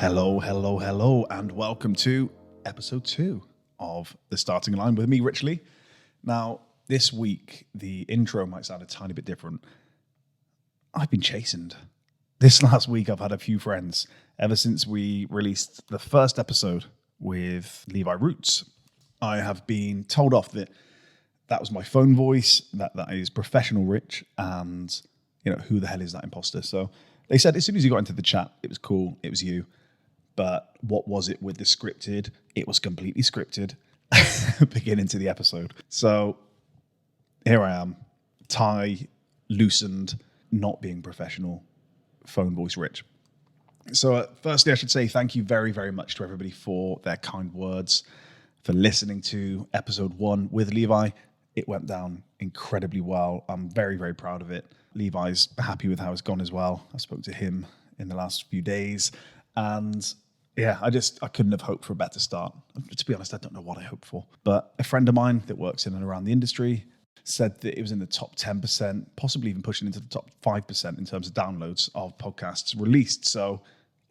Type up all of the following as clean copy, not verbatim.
Hello, and welcome to episode 2 of The Starting Line with me, Rich Lee. Now, this week, the intro might sound a tiny bit different. I've been chastened. This last week, I've had a few friends ever since we released the first episode with Levi Roots. I have been told off that was my phone voice, that is professional Rich, and who the hell is that imposter? So they said as soon as you got into the chat, it was cool, it was you. But what was it with the scripted? It was completely scripted beginning to the episode. So here I am, tie loosened, not being professional, phone voice Rich. So firstly, I should say thank you very, very much to everybody for their kind words, for listening to episode 1 with Levi. It went down incredibly well. I'm very, very proud of it. Levi's happy with how it's gone as well. I spoke to him in the last few days, and yeah, I couldn't have hoped for a better start. To be honest, I don't know what I hoped for. But a friend of mine that works in and around the industry said that it was in the top 10%, possibly even pushing into the top 5% in terms of downloads of podcasts released. So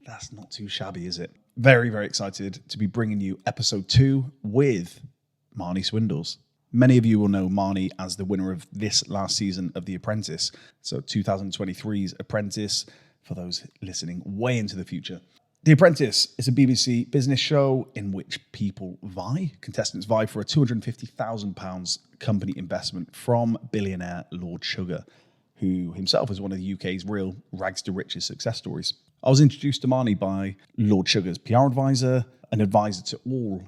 that's not too shabby, is it? Very, very excited to be bringing you episode 2 with Marnie Swindells. Many of you will know Marnie as the winner of this last season of The Apprentice. So 2023's Apprentice, for those listening way into the future. The Apprentice is a BBC business show in which contestants vie for a £250,000 company investment from billionaire Lord Sugar, who himself is one of the UK's real rags to riches success stories. I was introduced to Marnie by Lord Sugar's PR advisor, an advisor to all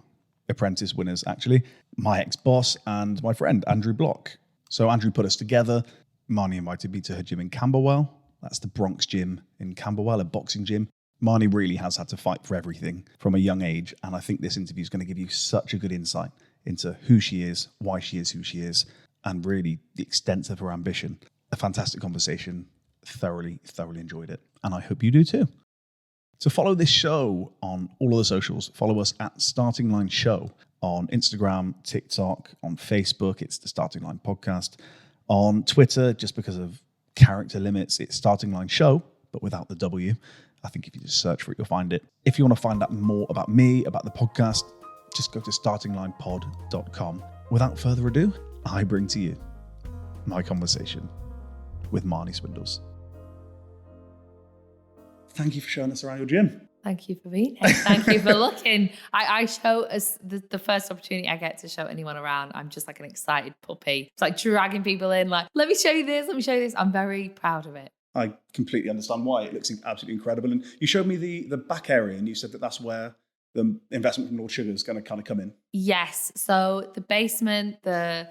Apprentice winners, actually, my ex-boss and my friend, Andrew Block. So Andrew put us together. Marnie invited me to her gym in Camberwell. That's the Bronx gym in Camberwell, a boxing gym. Marnie really has had to fight for everything from a young age, and I think this interview is going to give you such a good insight into who she is, why she is who she is, and really the extent of her ambition. A fantastic conversation. Thoroughly enjoyed it, and I hope you do too. So follow this show on all of the socials. Follow us at Starting Line Show on Instagram, TikTok, on Facebook. It's the Starting Line Podcast. On Twitter, just because of character limits, it's Starting Line Show, but without the W. I think if you just search for it, you'll find it. If you want to find out more about me, about the podcast, just go to startinglinepod.com. Without further ado, I bring to you my conversation with Marnie Swindells. Thank you for showing us around your gym. Thank you for being here. Thank you for looking. I show as the first opportunity I get to show anyone around. I'm just like an excited puppy. It's like dragging people in, like, let me show you this, let me show you this. I'm very proud of it. I completely understand why. It looks absolutely incredible. And you showed me the back area, and you said that that's where the investment from Lord Sugar is going to kind of come in. Yes. So the basement, the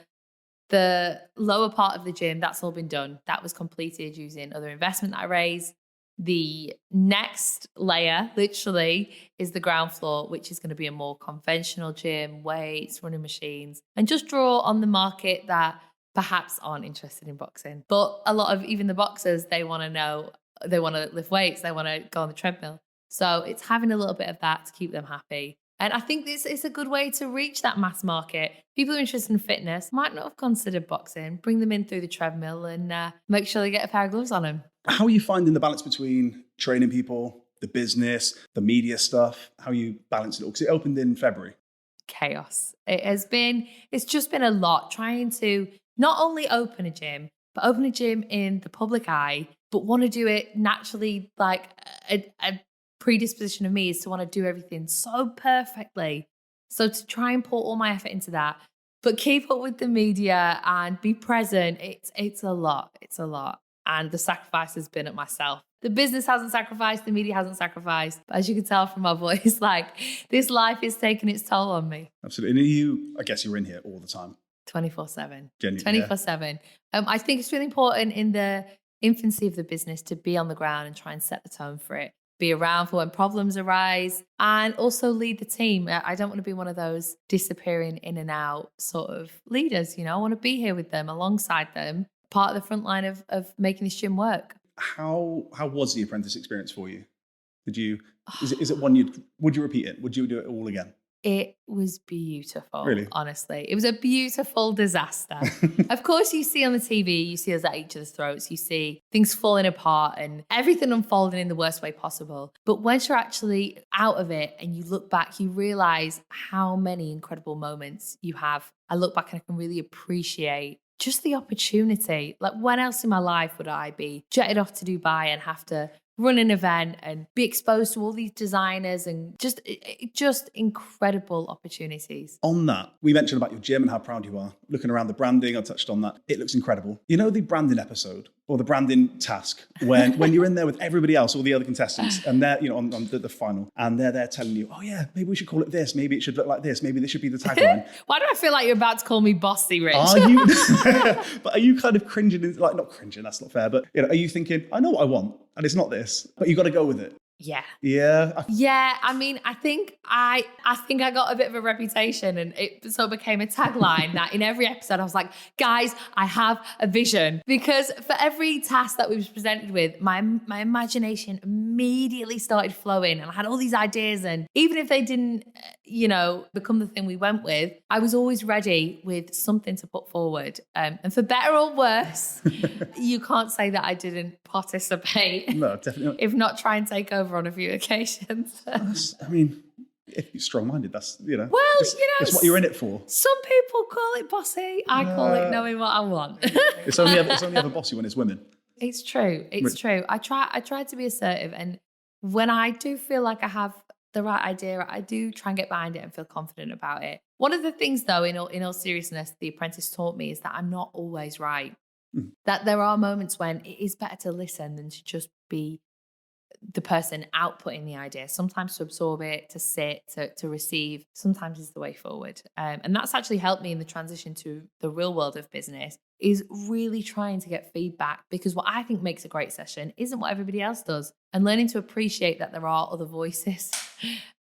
lower part of the gym, that's all been done. That was completed using other investment that I raised. The next layer, literally, is the ground floor, which is going to be a more conventional gym, weights, running machines, and just draw on the market that perhaps aren't interested in boxing. But a lot of even the boxers, they want to lift weights, they want to go on the treadmill. So it's having a little bit of that to keep them happy. And I think this is a good way to reach that mass market. People who are interested in fitness might not have considered boxing. Bring them in through the treadmill and make sure they get a pair of gloves on them. How are you finding the balance between training people, the business, the media stuff? How are you balancing it all? Because it opened in February. Chaos. It's just been a lot trying to not only open a gym, but open a gym in the public eye, but want to do it naturally. Like a predisposition of me is to want to do everything so perfectly. So to try and pour all my effort into that, but keep up with the media and be present, it's a lot. It's a lot. And the sacrifice has been at myself. The business hasn't sacrificed, the media hasn't sacrificed. But as you can tell from my voice, like this life is taking its toll on me. Absolutely. And I guess you're in here all the time. 24/7. 24/7. I think it's really important in the infancy of the business to be on the ground and try and set the tone for it. Be around for when problems arise and also lead the team. I don't want to be one of those disappearing in and out sort of leaders. I want to be here with them, alongside them, part of the front line of making this gym work. How was the Apprentice experience for you? Is it one would you repeat it? Would you do it all again? It was beautiful. Really? Honestly. It was a beautiful disaster. Of course, you see on the TV, you see us at each other's throats, you see things falling apart and everything unfolding in the worst way possible. But once you're actually out of it and you look back, you realize how many incredible moments you have. I look back and I can really appreciate just the opportunity. Like, when else in my life would I be jetted off to Dubai and have to run an event and be exposed to all these designers and just incredible opportunities. On that, we mentioned about your gym and how proud you are. Looking around the branding, I touched on that. It looks incredible. You know the branding episode or the branding task when you're in there with everybody else, all the other contestants, and they're, you know, on the final, and they're there telling you, oh yeah, maybe we should call it this, maybe it should look like this, maybe this should be the tagline. Why do I feel like you're about to call me bossy, Rich? Are you? But are you kind of cringing? Like, not cringing, that's not fair, but you know, are you thinking, I know what I want, and it's not this, but you got to go with it? Yeah. Yeah. Yeah. I mean, I think I got a bit of a reputation, and it sort of became a tagline that in every episode I was like, guys, I have a vision. Because for every task that we was presented with, my imagination immediately started flowing, and I had all these ideas. And even if they didn't, you know, become the thing we went with, I was always ready with something to put forward. And for better or worse, you can't say that I didn't participate. No, definitely not. If not try and take over on a few occasions. I mean, if you're strong-minded, that's, you know. Well, it's, you know, it's what you're in it for. Some people call it bossy. I call it knowing what I want. It's only ever bossy when it's women. It's true. It's true. I try to be assertive, and when I do feel like I have the right idea, I do try and get behind it and feel confident about it. One of the things, though, in all seriousness, The Apprentice taught me is that I'm not always right. That there are moments when it is better to listen than to just be the person outputting the idea. Sometimes to absorb it, to sit, to receive, sometimes is the way forward. And that's actually helped me in the transition to the real world of business, is really trying to get feedback, because what I think makes a great session isn't what everybody else does. And learning to appreciate that there are other voices,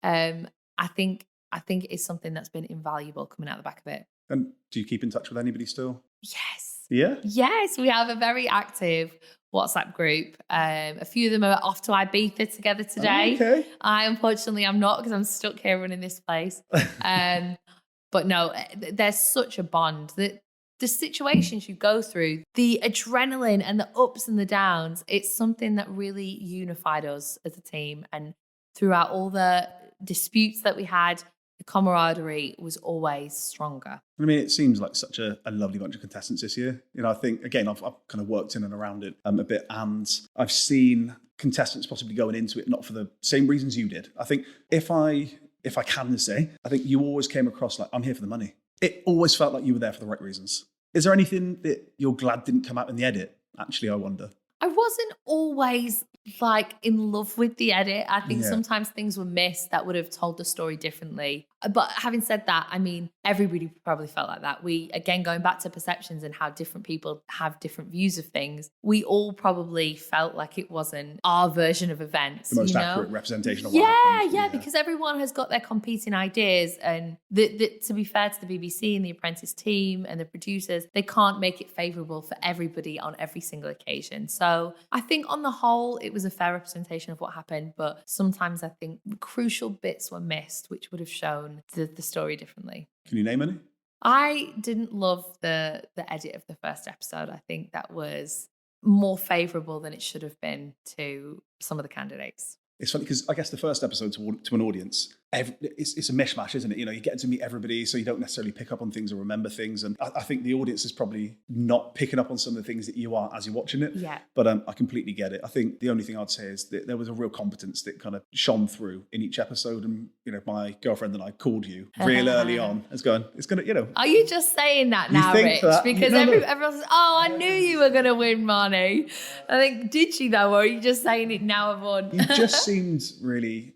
I think it is something that's been invaluable coming out the back of it. And do you keep in touch with anybody still? Yes. Yeah? Yes, we have a very active WhatsApp group. A few of them are off to Ibiza together today. Okay. Unfortunately, I'm not, because I'm stuck here running this place. But no, there's such a bond. The situations you go through, the adrenaline and the ups and the downs, it's something that really unified us as a team. And throughout all the disputes that we had, the camaraderie was always stronger. I mean, it seems like such a lovely bunch of contestants this year. You know, I think, again, I've kind of worked in and around it a bit, and I've seen contestants possibly going into it not for the same reasons you did. I think if I can say, I think you always came across like, I'm here for the money. It always felt like you were there for the right reasons. Is there anything that you're glad didn't come out in the edit? Actually, I wonder. I wasn't always like in love with the edit. I think sometimes things were missed that would have told the story differently. But having said that, I mean, everybody probably felt like that. We, again, going back to perceptions and how different people have different views of things, we all probably felt like it wasn't our version of events. The most accurate representation of what happened. Yeah, because everyone has got their competing ideas. And to be fair to the BBC and the Apprentice team and the producers, they can't make it favourable for everybody on every single occasion. So I think on the whole, it was a fair representation of what happened. But sometimes I think crucial bits were missed, which would have shown the story differently. Can you name any? I didn't love the edit of the first episode. I think that was more favourable than it should have been to some of the candidates. It's funny because I guess the first episode to an audience, it's a mishmash, isn't it? You know, you get to meet everybody, so you don't necessarily pick up on things or remember things. And I think the audience is probably not picking up on some of the things that you are as you're watching it. Yeah. But I completely get it. I think the only thing I'd say is that there was a real competence that kind of shone through in each episode. And, you know, my girlfriend and I called you real early on as going, it's going to, you know. Are you just saying that now, Rich? That? Because everyone says, oh, I knew you were going to win, Marnie. I think, did she though? Or are you just saying it now I've won? You just seemed really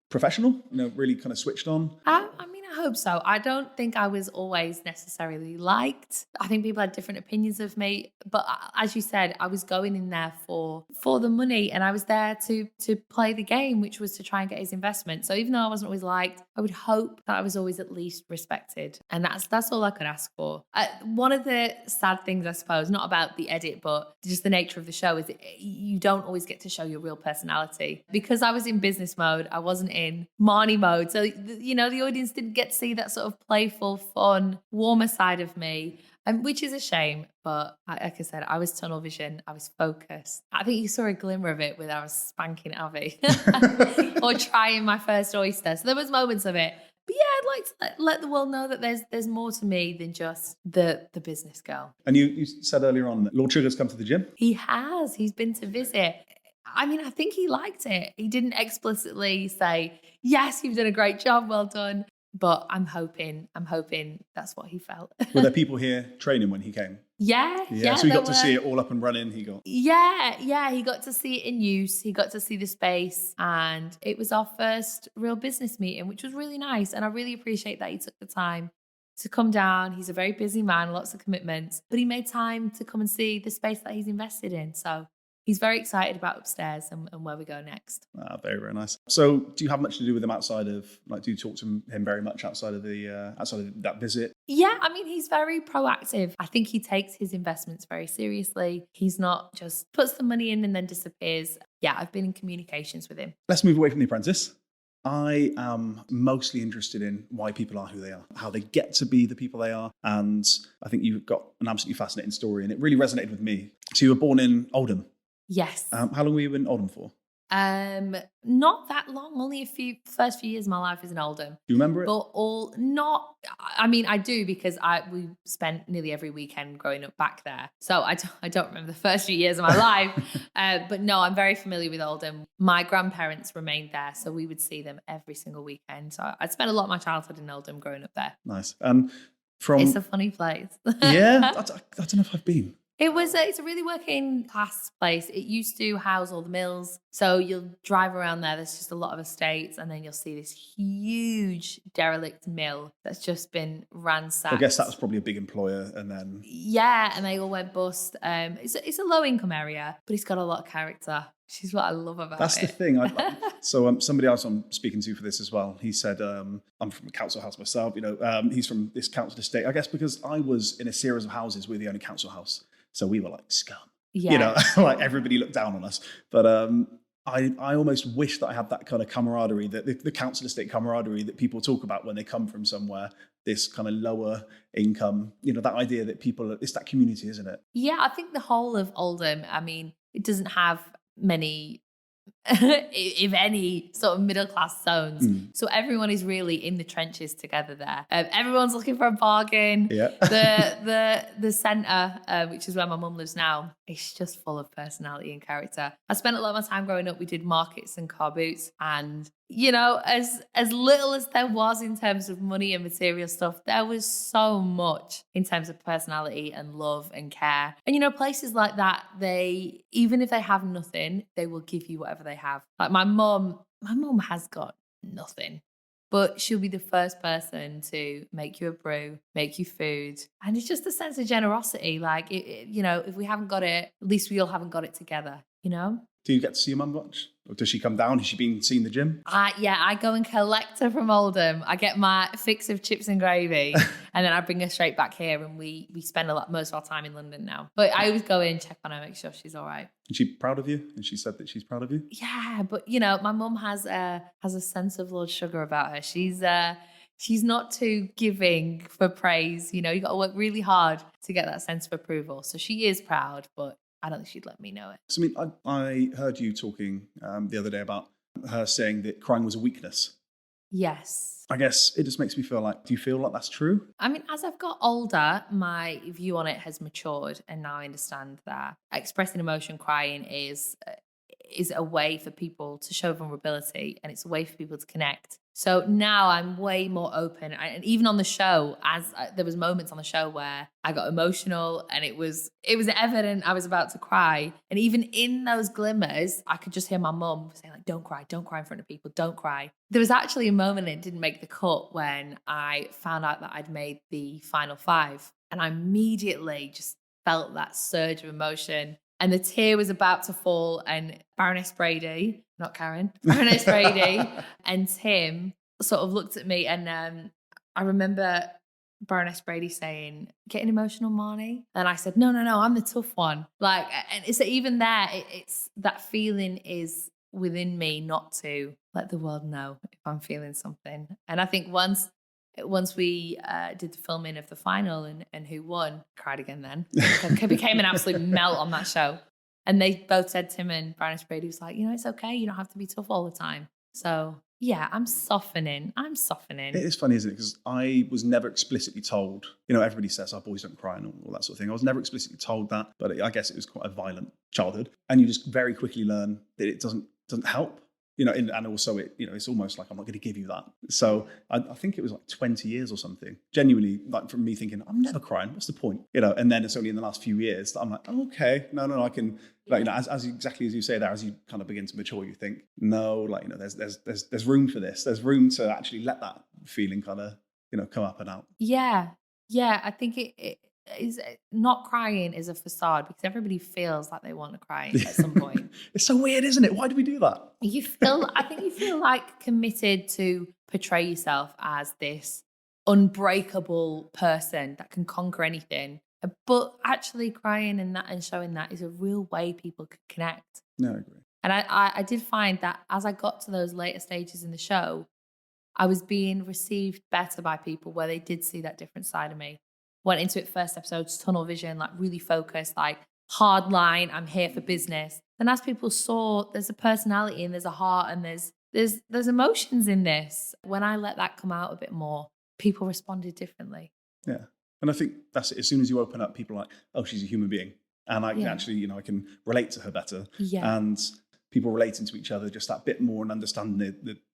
professional, you know, really kind of switched on. I mean, I hope so. I don't think I was always necessarily liked. I think people had different opinions of me. But as you said, I was going in there for the money, and I was there to play the game, which was to try and get his investment. So even though I wasn't always liked, I would hope that I was always at least respected. And that's all I could ask for. One of the sad things, I suppose, not about the edit, but just the nature of the show, is that you don't always get to show your real personality. Because I was in business mode, I wasn't in Marnie mode. So, the audience didn't get to see that sort of playful, fun, warmer side of me, which is a shame. But like I said, I was tunnel vision. I was focused. I think you saw a glimmer of it when I was spanking Avi or trying my first oyster. So there was moments of it. But yeah, I'd like to let the world know that there's more to me than just the business girl. And you said earlier on that Lord Sugar's come to the gym? He has. He's been to visit. I mean, I think he liked it. He didn't explicitly say, yes, you've done a great job, well done. But I'm hoping that's what he felt. Were there people here training when he came? Yeah. So he got to see it all up and running. He got he got to see it in use. He got to see the space, and it was our first real business meeting, which was really nice. And I really appreciate that he took the time to come down. He's a very busy man, lots of commitments, but he made time to come and see the space that he's invested in. So he's very excited about upstairs and where we go next. Very, very nice. So do you have much to do with him outside of, do you talk to him very much outside of that visit? Yeah, I mean, he's very proactive. I think he takes his investments very seriously. He's not just puts the money in and then disappears. Yeah, I've been in communications with him. Let's move away from The Apprentice. I am mostly interested in why people are who they are, how they get to be the people they are. And I think you've got an absolutely fascinating story, and it really resonated with me. So you were born in Oldham. Yes. How long were you in Oldham for? Not that long. Only first few years of my life is in Oldham. Do you remember it? But I do, because we spent nearly every weekend growing up back there. So I don't remember the first few years of my life. But no, I'm very familiar with Oldham. My grandparents remained there, so we would see them every single weekend. So I spent a lot of my childhood in Oldham growing up there. Nice. It's a funny place. Yeah, I don't know if I've been. It's a really working class place. It used to house all the mills. So you'll drive around there. There's just a lot of estates. And then you'll see this huge derelict mill that's just been ransacked. I guess that was probably a big employer. And then... Yeah, and they all went bust. It's a low income area, but it's got a lot of character. Which is what I love about That's it. the thing. So somebody else I'm speaking to for this as well, he said, I'm from a council house myself. He's from this council estate. I guess because I was in a series of houses, we're the only council house. So we were like scum. Yeah. Like everybody looked down on us. But I almost wish that I had that kind of camaraderie, that the council estate camaraderie that people talk about when they come from somewhere, this kind of lower income, that idea that it's that community, isn't it? Yeah, I think the whole of Oldham, I mean, it doesn't have many, if any, sort of middle class zones. So everyone is really in the trenches together there. Everyone's looking for a bargain. Yeah. The centre, which is where my mum lives now, it's just full of personality and character. I spent a lot of my time growing up. We did markets and car boots, and as little as there was in terms of money and material stuff, there was so much in terms of personality and love and care. And places like that, they, even if they have nothing, they will give you whatever they have. Like my mum has got nothing, but she'll be the first person to make you a brew, make you food. And it's just a sense of generosity. Like, if we haven't got it, at least we all haven't got it together, Do you get to see your mum much? Or does she come down? Has she been seeing the gym? I go and collect her from Oldham. I get my fix of chips and gravy, and then I bring her straight back here, and we spend most of our time in London now. But I always go in, check on her, make sure she's all right. Is she proud of you? And she said that she's proud of you? Yeah, but my mum has a sense of Lord Sugar about her. She's not too giving for praise. You got to work really hard to get that sense of approval. So she is proud, but I don't think she'd let me know it. So, I heard you talking the other day about her saying that crying was a weakness. Yes. I guess it just makes me feel like, do you feel like that's true? I mean, as I've got older, my view on it has matured, and now I understand that expressing emotion, crying is a way for people to show vulnerability, and it's a way for people to connect. So now I'm way more open. And even on the show, there was moments on the show where I got emotional and it was evident I was about to cry. And even in those glimmers, I could just hear my mum saying like, don't cry in front of people, don't cry. There was actually a moment that didn't make the cut when I found out that I'd made the final 5. And I immediately just felt that surge of emotion. And the tear was about to fall, and Baroness Brady, not Karen, Baroness Brady and Tim sort of looked at me, and I remember Baroness Brady saying, "Getting emotional, Marnie?" And I said, "No, I'm the tough one." Like, and it's even there. It's that feeling is within me not to let the world know if I'm feeling something. And I think once we did the filming of the final and who won, cried again then. It became an absolute melt on that show. And they both said, Tim and Baroness Brady was like, it's okay. You don't have to be tough all the time. So yeah, I'm softening. It is funny, isn't it? Because I was never explicitly told, everybody says, oh, boys don't cry and all that sort of thing. I was never explicitly told that, but I guess it was quite a violent childhood. And you just very quickly learn that it doesn't help. And also it's almost like I'm not going to give you that. So I think it was like 20 years or something, genuinely, like from me thinking, I'm never crying. What's the point? And then it's only in the last few years that I'm like, oh, okay, no, I can, like, as exactly as you say there, as you kind of begin to mature, you think, no, like, there's room for this. There's room to actually let that feeling kind of, come up and out. Yeah. I think it is not crying is a facade because everybody feels like they want to cry at some point. It's so weird, isn't it? Why do we do that? I think you feel like committed to portray yourself as this unbreakable person that can conquer anything. But actually crying in that and showing that is a real way people can connect. No, I agree. And I did find that as I got to those later stages in the show, I was being received better by people where they did see that different side of me. Went into it first episodes, tunnel vision, like really focused, like hard line, I'm here for business. And as people saw, there's a personality and there's a heart and there's emotions in this. When I let that come out a bit more, people responded differently. Yeah. And I think that's it. As soon as you open up, people are like, oh, she's a human being. And I can actually, I can relate to her better. Yeah. And people relating to each other just that bit more and understanding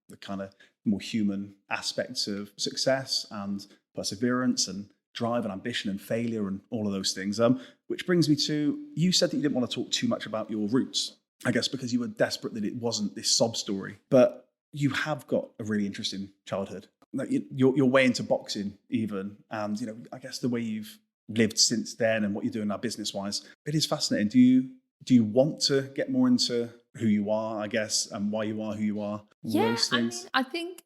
the kind of more human aspects of success and perseverance and drive and ambition and failure and all of those things. Which brings me to, you said that you didn't want to talk too much about your roots, I guess because you were desperate that it wasn't this sob story. But you have got a really interesting childhood. Like you're way into boxing even. And, I guess the way you've lived since then and what you're doing now business-wise, it is fascinating. Do you want to get more into who you are, I guess, and why you are who you are? Those things? I think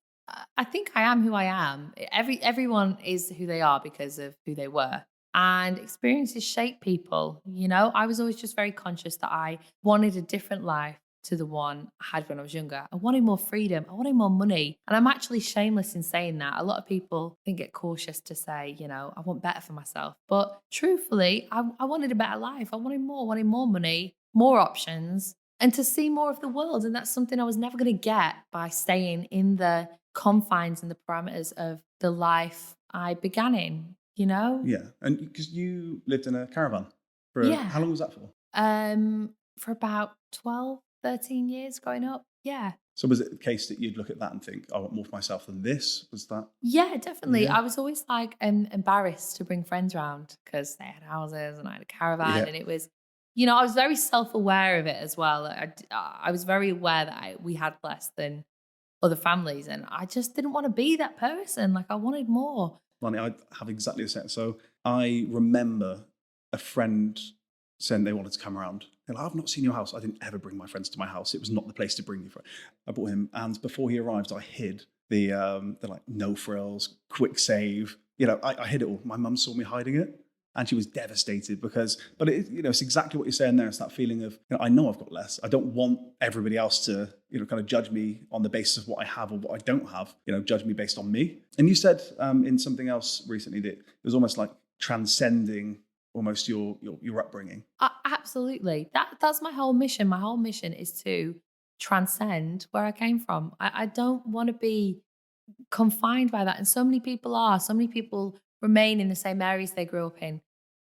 I am who I am. Everyone is who they are because of who they were. And experiences shape people. I was always just very conscious that I wanted a different life to the one I had when I was younger. I wanted more freedom. I wanted more money. And I'm actually shameless in saying that. A lot of people think get cautious to say, I want better for myself. But truthfully, I wanted a better life. I wanted more money, more options, and to see more of the world. And that's something I was never going to get by staying in the confines and the parameters of the life I began in, Yeah. And because you lived in a caravan how long was that for? For about 12, 13 years growing up. Yeah. So was it the case that you'd look at that and think, I want more for myself than this? Was that? Yeah, definitely. Yeah. I was always like embarrassed to bring friends around because they had houses and I had a caravan and it was, I was very self-aware of it as well. I was very aware that we had less than other families and I just didn't want to be that person. Like I wanted more. Ronnie, I have exactly the same. So I remember a friend saying they wanted to come around. They're like, I've not seen your house. I didn't ever bring my friends to my house. It was not the place to bring you for. I brought him, and before he arrived, I hid the like no frills, quick save. I hid it all. My mum saw me hiding it, and she was devastated because. But it's exactly what you're saying there. It's that feeling of I know I've got less. I don't want everybody else to kind of judge me on the basis of what I have or what I don't have. Judge me based on me. And you said in something else recently that it was almost like transcending almost your upbringing. Absolutely. That's my whole mission. My whole mission is to transcend where I came from. I don't want to be confined by that. And so many people are. So many people remain in the same areas they grew up in,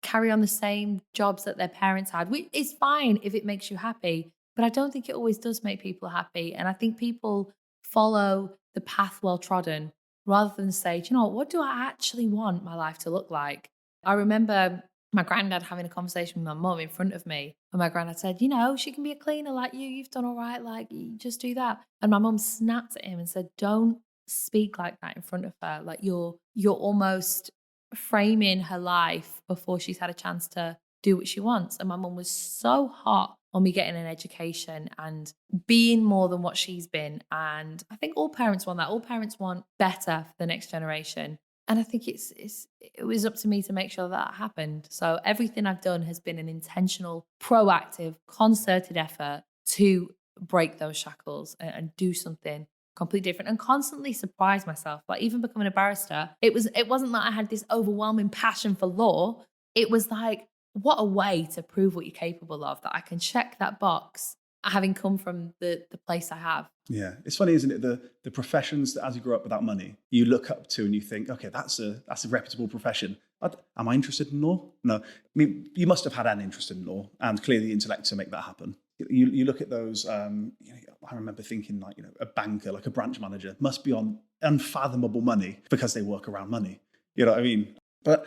carry on the same jobs that their parents had, which is fine if it makes you happy. But I don't think it always does make people happy. And I think people follow the path well trodden, rather than say, do you know what do I actually want my life to look like? I remember my granddad having a conversation with my mum in front of me. And my granddad said, you know, she can be a cleaner like you. You've done all right. Like, you just do that. And my mum snapped at him and said, don't speak like that in front of her. Like, you're almost framing her life before she's had a chance to do what she wants. And my mum was so hot on me getting an education and being more than what she's been. And I think all parents want that. All parents want better for the next generation. And I think it was up to me to make sure that happened. So everything I've done has been an intentional, proactive, concerted effort to break those shackles and do something completely different and constantly surprise myself. Like, even becoming a barrister, it wasn't that I had this overwhelming passion for law. It was like, what a way to prove what you're capable of, that I can check that box having come from the place I have. Yeah, it's funny, isn't it? The professions that, as you grow up without money, you look up to and you think, okay, that's a reputable profession. Am I interested in law? No. I mean, you must have had an interest in law and clearly the intellect to make that happen. You look at those. I remember thinking, like, a banker, like a branch manager, must be on unfathomable money because they work around money. You know what I mean? But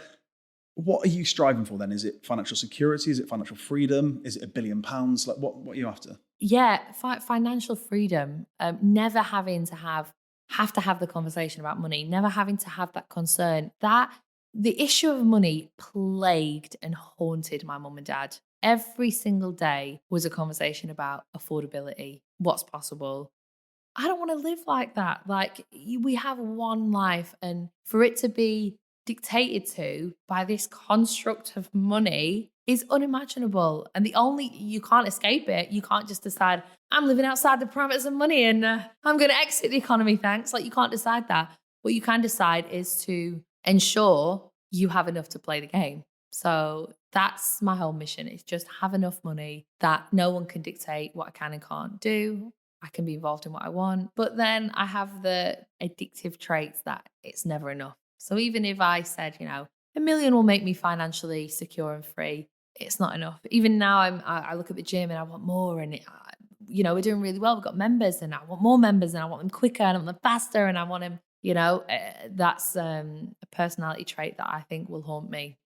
what are you striving for then? Is it financial security? Is it financial freedom? Is it £1 billion? Like, what are you after? Yeah, financial freedom. Never having to have the conversation about money. Never having to have that concern. That the issue of money plagued and haunted my mum and dad. Every single day was a conversation about affordability. What's possible? I don't want to live like that. Like, we have one life, and for it to be dictated to by this construct of money is unimaginable. And you can't escape it. You can't just decide, I'm living outside the parameters of money and I'm going to exit the economy, thanks. Like, you can't decide that. What you can decide is to ensure you have enough to play the game. So that's my whole mission. It's just have enough money that no one can dictate what I can and can't do. I can be involved in what I want. But then I have the addictive traits that it's never enough. So even if I said, $1 million will make me financially secure and free, it's not enough. Even now, I look at the gym and I want more. And we're doing really well. We've got members, and I want more members, and I want them quicker, and I want them faster, and I want them. That's a personality trait that I think will haunt me.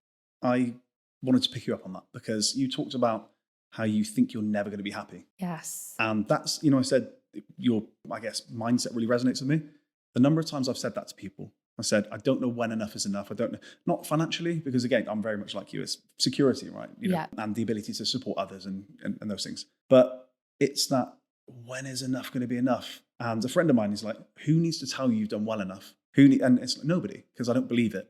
I wanted to pick you up on that because you talked about how you think you're never going to be happy. Yes. And that's, I said, your, I guess, mindset really resonates with me. The number of times I've said that to people, I said, I don't know when enough is enough. I don't know, not financially, because again, I'm very much like you, it's security, right? And the ability to support others and those things. But it's that, when is enough going to be enough? And a friend of mine is like, who needs to tell you you've done well enough? And it's like, nobody, because I don't believe it.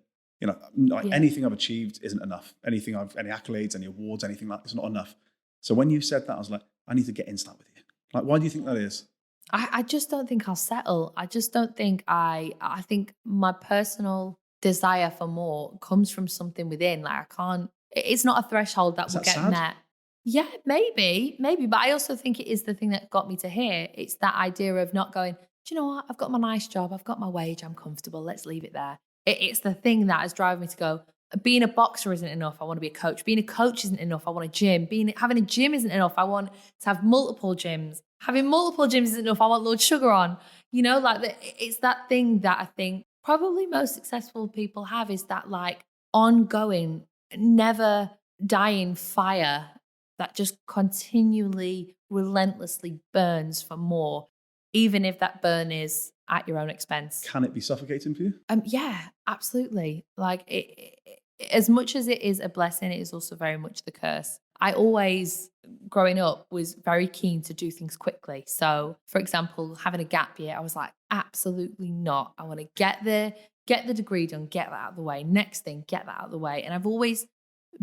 Anything I've achieved isn't enough. Any accolades, any awards, anything like that is not enough. So when you said that, I was like, I need to get into that with you. Like, why do you think that is? I just don't think I'll settle. I just don't think I think my personal desire for more comes from something within. Like, I can't, it's not a threshold that will get sad? met. Yeah, maybe. But I also think it is the thing that got me to here. It's that idea of not going, do you know what? I've got my nice job. I've got my wage. I'm comfortable. Let's leave it there. It's the thing that has driven me to go, being a boxer isn't enough. I want to be a coach. Being a coach isn't enough. I want a gym. Having a gym isn't enough. I want to have multiple gyms. Having multiple gyms isn't enough. I want Lord Sugar on. It's that thing that I think probably most successful people have, is that like ongoing, never dying fire that just continually, relentlessly burns for more, even if that burn is at your own expense. Can it be suffocating for you? Yeah, absolutely. Like, as much as it is a blessing, it is also very much the curse. I always, growing up, was very keen to do things quickly. So, for example, having a gap year, I was like, absolutely not. I want to get the degree done, get that out of the way. Next thing, get that out of the way. And I've always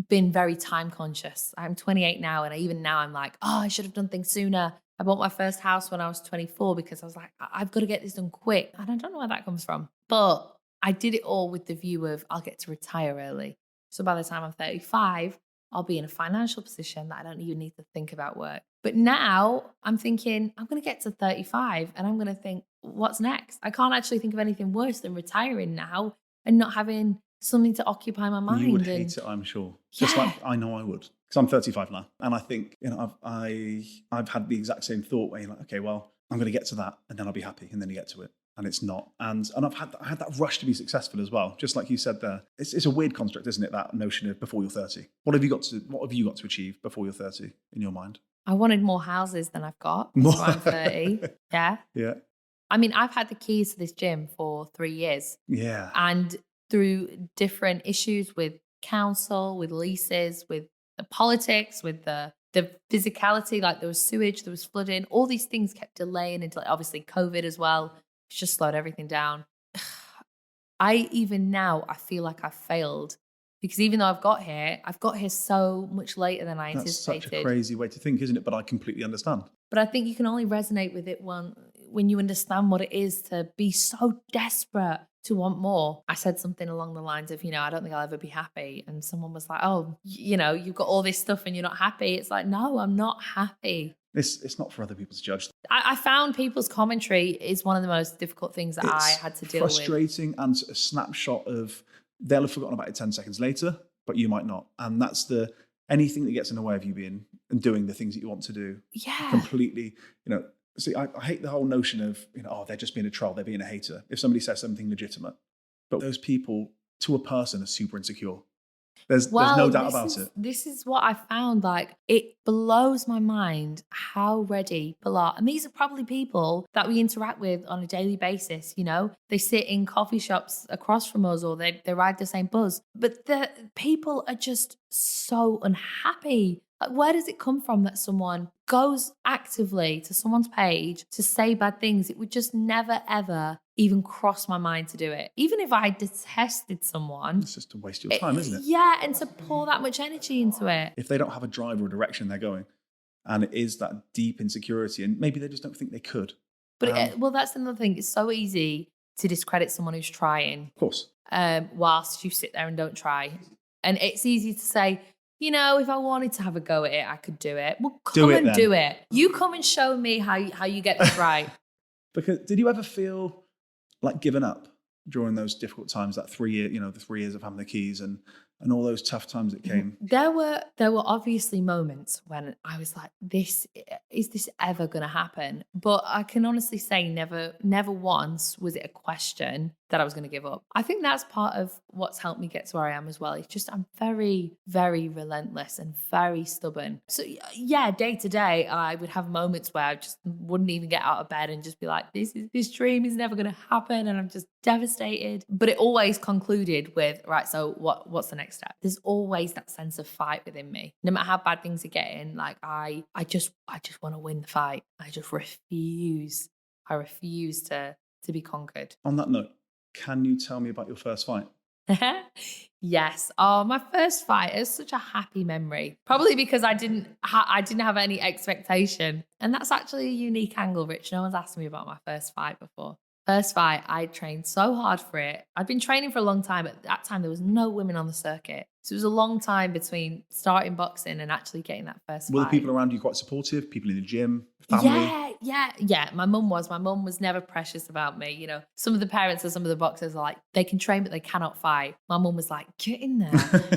been very time conscious. I'm 28 now, and even now I'm like, I should have done things sooner. I bought my first house when I was 24 because I was like, I've got to get this done quick. And I don't know where that comes from. But I did it all with the view of, I'll get to retire early. So by the time I'm 35, I'll be in a financial position that I don't even need to think about work. But now I'm thinking, I'm going to get to 35 and I'm going to think, what's next? I can't actually think of anything worse than retiring now and not having something to occupy my mind. You would hate it, I'm sure. Just like I know I would. Because I'm 35 now. And I think, I've had the exact same thought where you're like, okay, well, I'm going to get to that and then I'll be happy. And then you get to it. and it's not. And I had that rush to be successful as well. Just like you said there, it's a weird construct, isn't it? That notion of before you're 30. What have you got to achieve before you're 30 in your mind? I wanted more houses than I've got. More? So I'm 30. Yeah. Yeah. I mean, I've had the keys to this gym for 3 years. Yeah. And through different issues with council, with leases, with the politics, with the physicality, like there was sewage, there was flooding, all these things kept delaying until obviously COVID as well. It's just slowed everything down. Even now, I feel like I've failed because even though I've got here so much later than I anticipated. That's such a crazy way to think, isn't it? But I completely understand. But I think you can only resonate with it when you understand what it is to be so desperate to want more. I said something along the lines of, I don't think I'll ever be happy. And someone was like, oh, you've got all this stuff and you're not happy. It's like, no, I'm not happy. It's not for other people to judge. I found people's commentary is one of the most difficult things that I had to deal with. Frustrating and a snapshot of they'll have forgotten about it 10 seconds later, but you might not. And that's anything that gets in the way of you being and doing the things that you want to do. Yeah. Completely, See, I hate the whole notion of, they're just being a troll, they're being a hater. If somebody says something legitimate, but those people to a person are super insecure. There's no doubt about it. This is what I found. Like, it blows my mind how ready people are. And these are probably people that we interact with on a daily basis. They sit in coffee shops across from us or they ride the same bus. But the people are just so unhappy. Like, where does it come from that someone goes actively to someone's page to say bad things? It would just never, ever even cross my mind to do it. Even if I detested someone. It's just a waste of your time, isn't it? Yeah, and to pour that much energy into it. If they don't have a drive or a direction they're going, and it is that deep insecurity, and maybe they just don't think they could. But that's another thing. It's so easy to discredit someone who's trying. Of course. Whilst you sit there and don't try. And it's easy to say, if I wanted to have a go at it, I could do it. Well, do it. You come and show me how you get this right. Because did you ever feel like giving up during those difficult times, that 3 year, the 3 years of having the keys and all those tough times that came? There were obviously moments when I was like, is this ever going to happen? But I can honestly say never once was it a question that I was going to give up. I think that's part of what's helped me get to where I am as well. It's just I'm very, very relentless and very stubborn. So yeah, day to day, I would have moments where I just wouldn't even get out of bed and just be like, this dream is never going to happen, and I'm just devastated. But it always concluded with, right, so what's the next step? There's always that sense of fight within me. No matter how bad things are getting, like I just want to win the fight. I just refuse. I refuse to be conquered. On that note, can you tell me about your first fight? Yes. Oh, my first fight is such a happy memory. Probably because I didn't have any expectation. And that's actually a unique angle, Rich. No one's asked me about my first fight before. First fight, I trained so hard for it. I'd been training for a long time. At that time, there was no women on the circuit. So it was a long time between starting boxing and actually getting that first fight. Were the people around you quite supportive? People in the gym? Family? Yeah. My mum was never precious about me. Some of the parents of some of the boxers are like, they can train, but they cannot fight. My mum was like, get in there,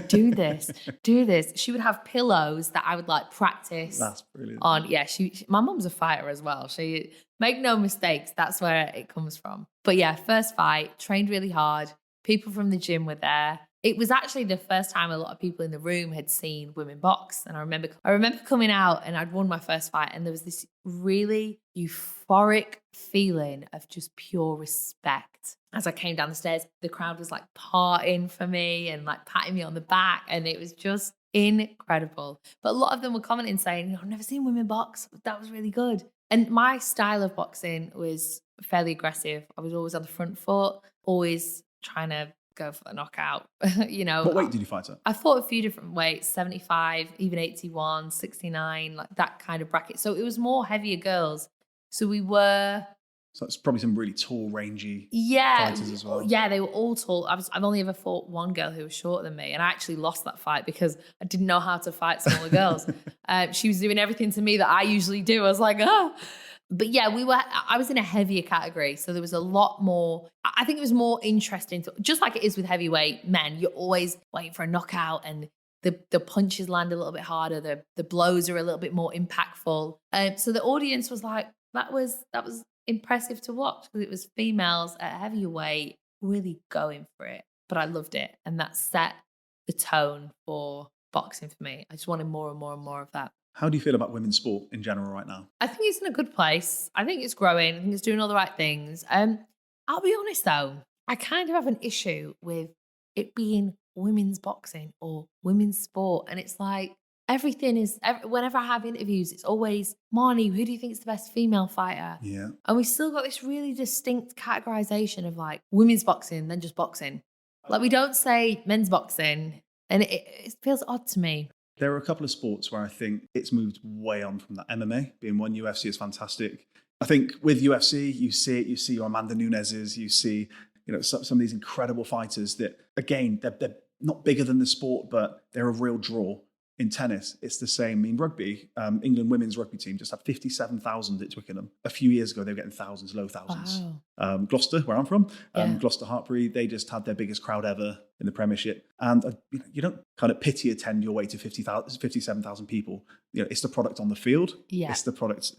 do this. She would have pillows that I would like practice. That's brilliant. On. Yeah, my mum's a fighter as well. She, make no mistakes, that's where it comes from. But yeah, first fight, trained really hard. People from the gym were there. It was actually the first time a lot of people in the room had seen women box. And I remember coming out and I'd won my first fight, and there was this really euphoric feeling of just pure respect. As I came down the stairs, the crowd was like parting for me and like patting me on the back, and it was just incredible. But a lot of them were commenting saying, I've never seen women box, but that was really good. And my style of boxing was fairly aggressive. I was always on the front foot, always trying to go for the knockout. What weight did you fight at? I fought a few different weights, 75, even 81, 69, like that kind of bracket. So it was more heavier girls. So it's probably some really tall, rangy fighters as well. Yeah, they were all tall. I've only ever fought one girl who was shorter than me, and I actually lost that fight because I didn't know how to fight smaller girls. She was doing everything to me that I usually do. I was like, But yeah, I was in a heavier category. So there was a lot more, I think it was more interesting just like it is with heavyweight men, you're always waiting for a knockout and the punches land a little bit harder. The blows are a little bit more impactful. So the audience was like, that was impressive to watch because it was females at heavier weight really going for it. But I loved it. And that set the tone for boxing for me. I just wanted more and more and more of that. How do you feel about women's sport in general right now? I think it's in a good place. I think it's growing. I think it's doing all the right things. I'll be honest though, I kind of have an issue with it being women's boxing or women's sport. And it's like whenever I have interviews, it's always, Marnie, who do you think is the best female fighter? Yeah. And we still got this really distinct categorization of like women's boxing, then just boxing. Like we don't say men's boxing. And it feels odd to me. There are a couple of sports where I think it's moved way on from that. MMA being one, UFC is fantastic. I think with UFC, you see your Amanda Nunes's, you see, some of these incredible fighters that, again, they're not bigger than the sport, but they're a real draw. In tennis, it's the same. In rugby, England women's rugby team just had 57,000 at Twickenham. A few years ago, they were getting thousands, low thousands. Wow. Gloucester, where I'm from, Yeah. Gloucester Hartpury, they just had their biggest crowd ever in the Premiership. And you don't kind of pity attend your way to 57,000 people. It's the product on the field. Yeah. It's the product.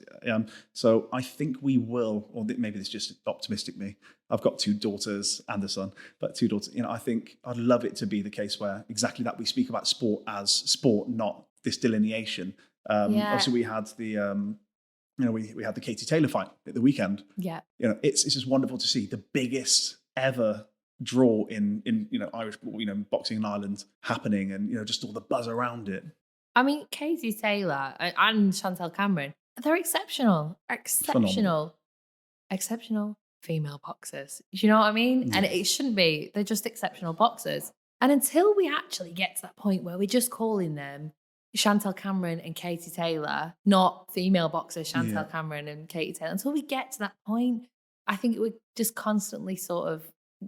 So I think we will, or maybe it's just optimistic me. I've got 2 daughters and a son, but 2 daughters. I think I'd love it to be the case where exactly that we speak about sport as sport, not this delineation. Obviously, we had the we had the Katie Taylor fight at the weekend. Yeah. It's just wonderful to see the biggest ever draw in Irish boxing in Ireland happening, and just all the buzz around it. I mean, Katie Taylor and Chantel Cameron, they're exceptional. Phenomenal. Exceptional female boxers. Do you know what I mean? Yeah. And it shouldn't be. They're just exceptional boxers. And until we actually get to that point where we're just calling them Chantel Cameron and Katie Taylor, not female boxers Chantel Cameron and Katie Taylor, until we get to that point, I think it would just constantly sort of,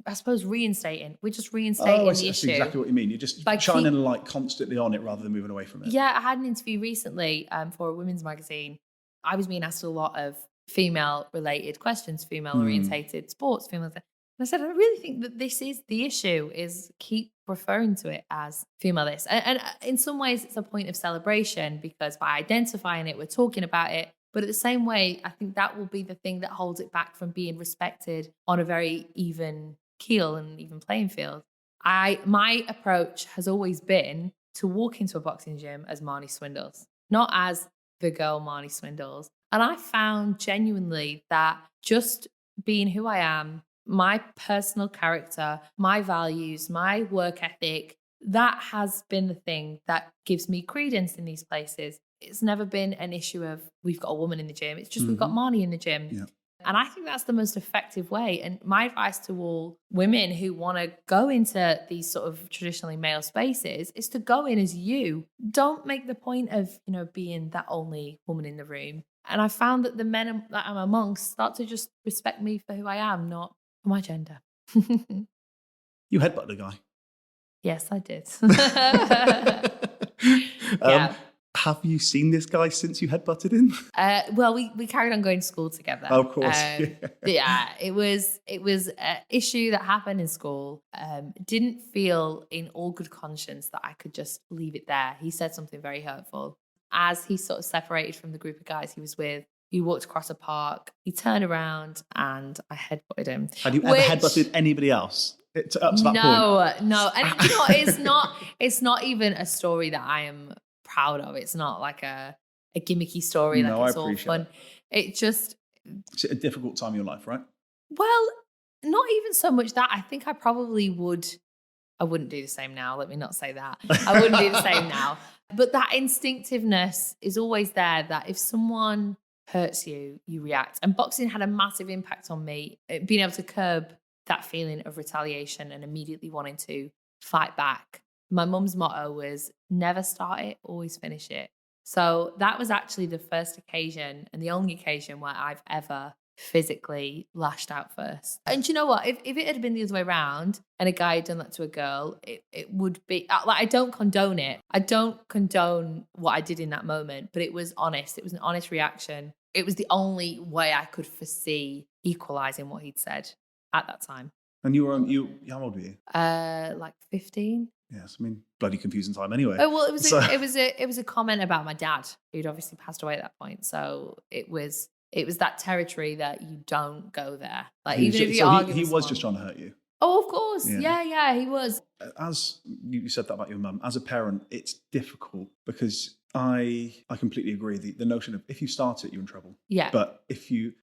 I suppose, reinstating. We're just reinstating the issue. That's exactly what you mean. You're just shining a light constantly on it rather than moving away from it. Yeah, I had an interview recently for a women's magazine. I was being asked a lot of female-related questions, female-orientated sports, And I said, I really think that this is the issue, is keep referring to it as female this. And in some ways, it's a point of celebration because by identifying it, we're talking about it. But at the same way, I think that will be the thing that holds it back from being respected on a very even keel and even playing field. My approach has always been to walk into a boxing gym as Marnie Swindells, not as the girl Marnie Swindells. And I found genuinely that just being who I am, my personal character, my values, my work ethic, that has been the thing that gives me credence in these places. It's never been an issue of we've got a woman in the gym. It's just we've got Marnie in the gym. Yeah. And I think that's the most effective way. And my advice to all women who want to go into these sort of traditionally male spaces is to go in as you. Don't make the point of, being that only woman in the room. And I found that the men that I'm amongst start to just respect me for who I am, not for my gender. You headbutted a guy. Yes, I did. Yeah. Have you seen this guy since you headbutted him? Well, we carried on going to school together. Oh, of course. Yeah, it was an issue that happened in school. Didn't feel in all good conscience that I could just leave it there. He said something very hurtful. As he sort of separated from the group of guys he was with, he walked across a park. He turned around and I headbutted him. Had you ever headbutted anybody else? Up to that point? No. And it's not even a story that I am proud of. It's not like a gimmicky story. No, like it's I all fun. It's a difficult time in your life, right? Well, not even so much that. I think I probably I wouldn't do the same now. Let me not say that. I wouldn't do the same now. But that instinctiveness is always there, that if someone hurts you, you react. And boxing had a massive impact on me, being able to curb that feeling of retaliation and immediately wanting to fight back. My mum's motto was never start it, always finish it. So that was actually the first occasion and the only occasion where I've ever physically lashed out first. And you know what? If it had been the other way around and a guy had done that to a girl, it would be like, I don't condone it. I don't condone what I did in that moment, but it was honest. It was an honest reaction. It was the only way I could foresee equalizing what he'd said at that time. And you were how old were you? Like 15. Yes, I mean, bloody confusing time anyway. Oh well, it was a comment about my dad, who'd obviously passed away at that point. So it was it was that territory that you don't go there. Like, He was even if ju- you so argue he with was someone. just trying to hurt you. Oh, of course. Yeah. Yeah, he was. As you said that about your mum, as a parent, it's difficult because I completely agree. The notion of if you start it, you're in trouble. Yeah. But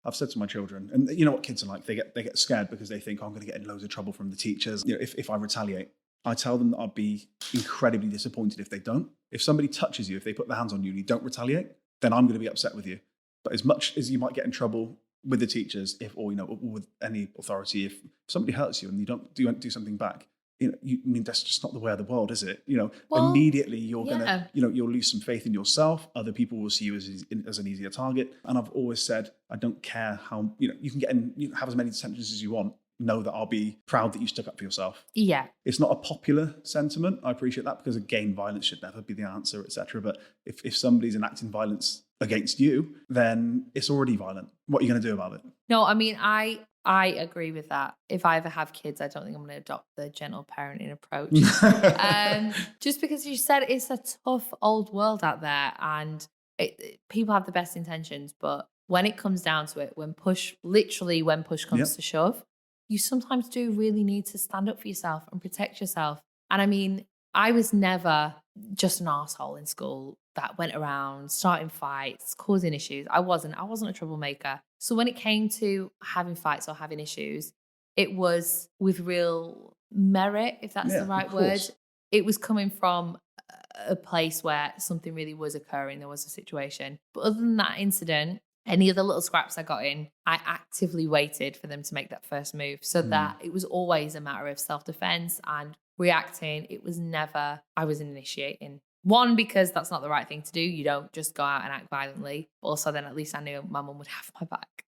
I've said to my children, and you know what kids are like, they get scared because they think, oh, I'm going to get in loads of trouble from the teachers. You know, if I retaliate, I tell them that I'd be incredibly disappointed if they don't. If somebody touches you, if they put their hands on you and you don't retaliate, then I'm going to be upset with you. But as much as you might get in trouble with the teachers, or with any authority, if somebody hurts you and you don't do something back, I mean, that's just not the way of the world, is it? Well, immediately you're yeah. gonna, you'll lose some faith in yourself. Other people will see you as an easier target. And I've always said, I don't care how, you can get in, have as many sentences as you want. Know that I'll be proud that you stuck up for yourself. Yeah. It's not a popular sentiment. I appreciate that, because again, violence should never be the answer, etc. But if somebody's enacting violence against you, then it's already violent. What are you going to do about it? No, I mean, I agree with that. If I ever have kids, I don't think I'm going to adopt the gentle parenting approach. Just because you said it's a tough old world out there, and people have the best intentions, but when it comes down to it, when push comes to shove, you sometimes do really need to stand up for yourself and protect yourself. And I mean, I was never just an arsehole in school that went around starting fights, causing issues. I wasn't a troublemaker. So when it came to having fights or having issues, it was with real merit, if that's the right word. It was coming from a place where something really was occurring. There was a situation. But other than that incident, any of the little scraps I got in, I actively waited for them to make that first move, so that it was always a matter of self-defense and reacting. It was never, I was initiating. One, because that's not the right thing to do. You don't just go out and act violently. Also, then at least I knew my mum would have my back.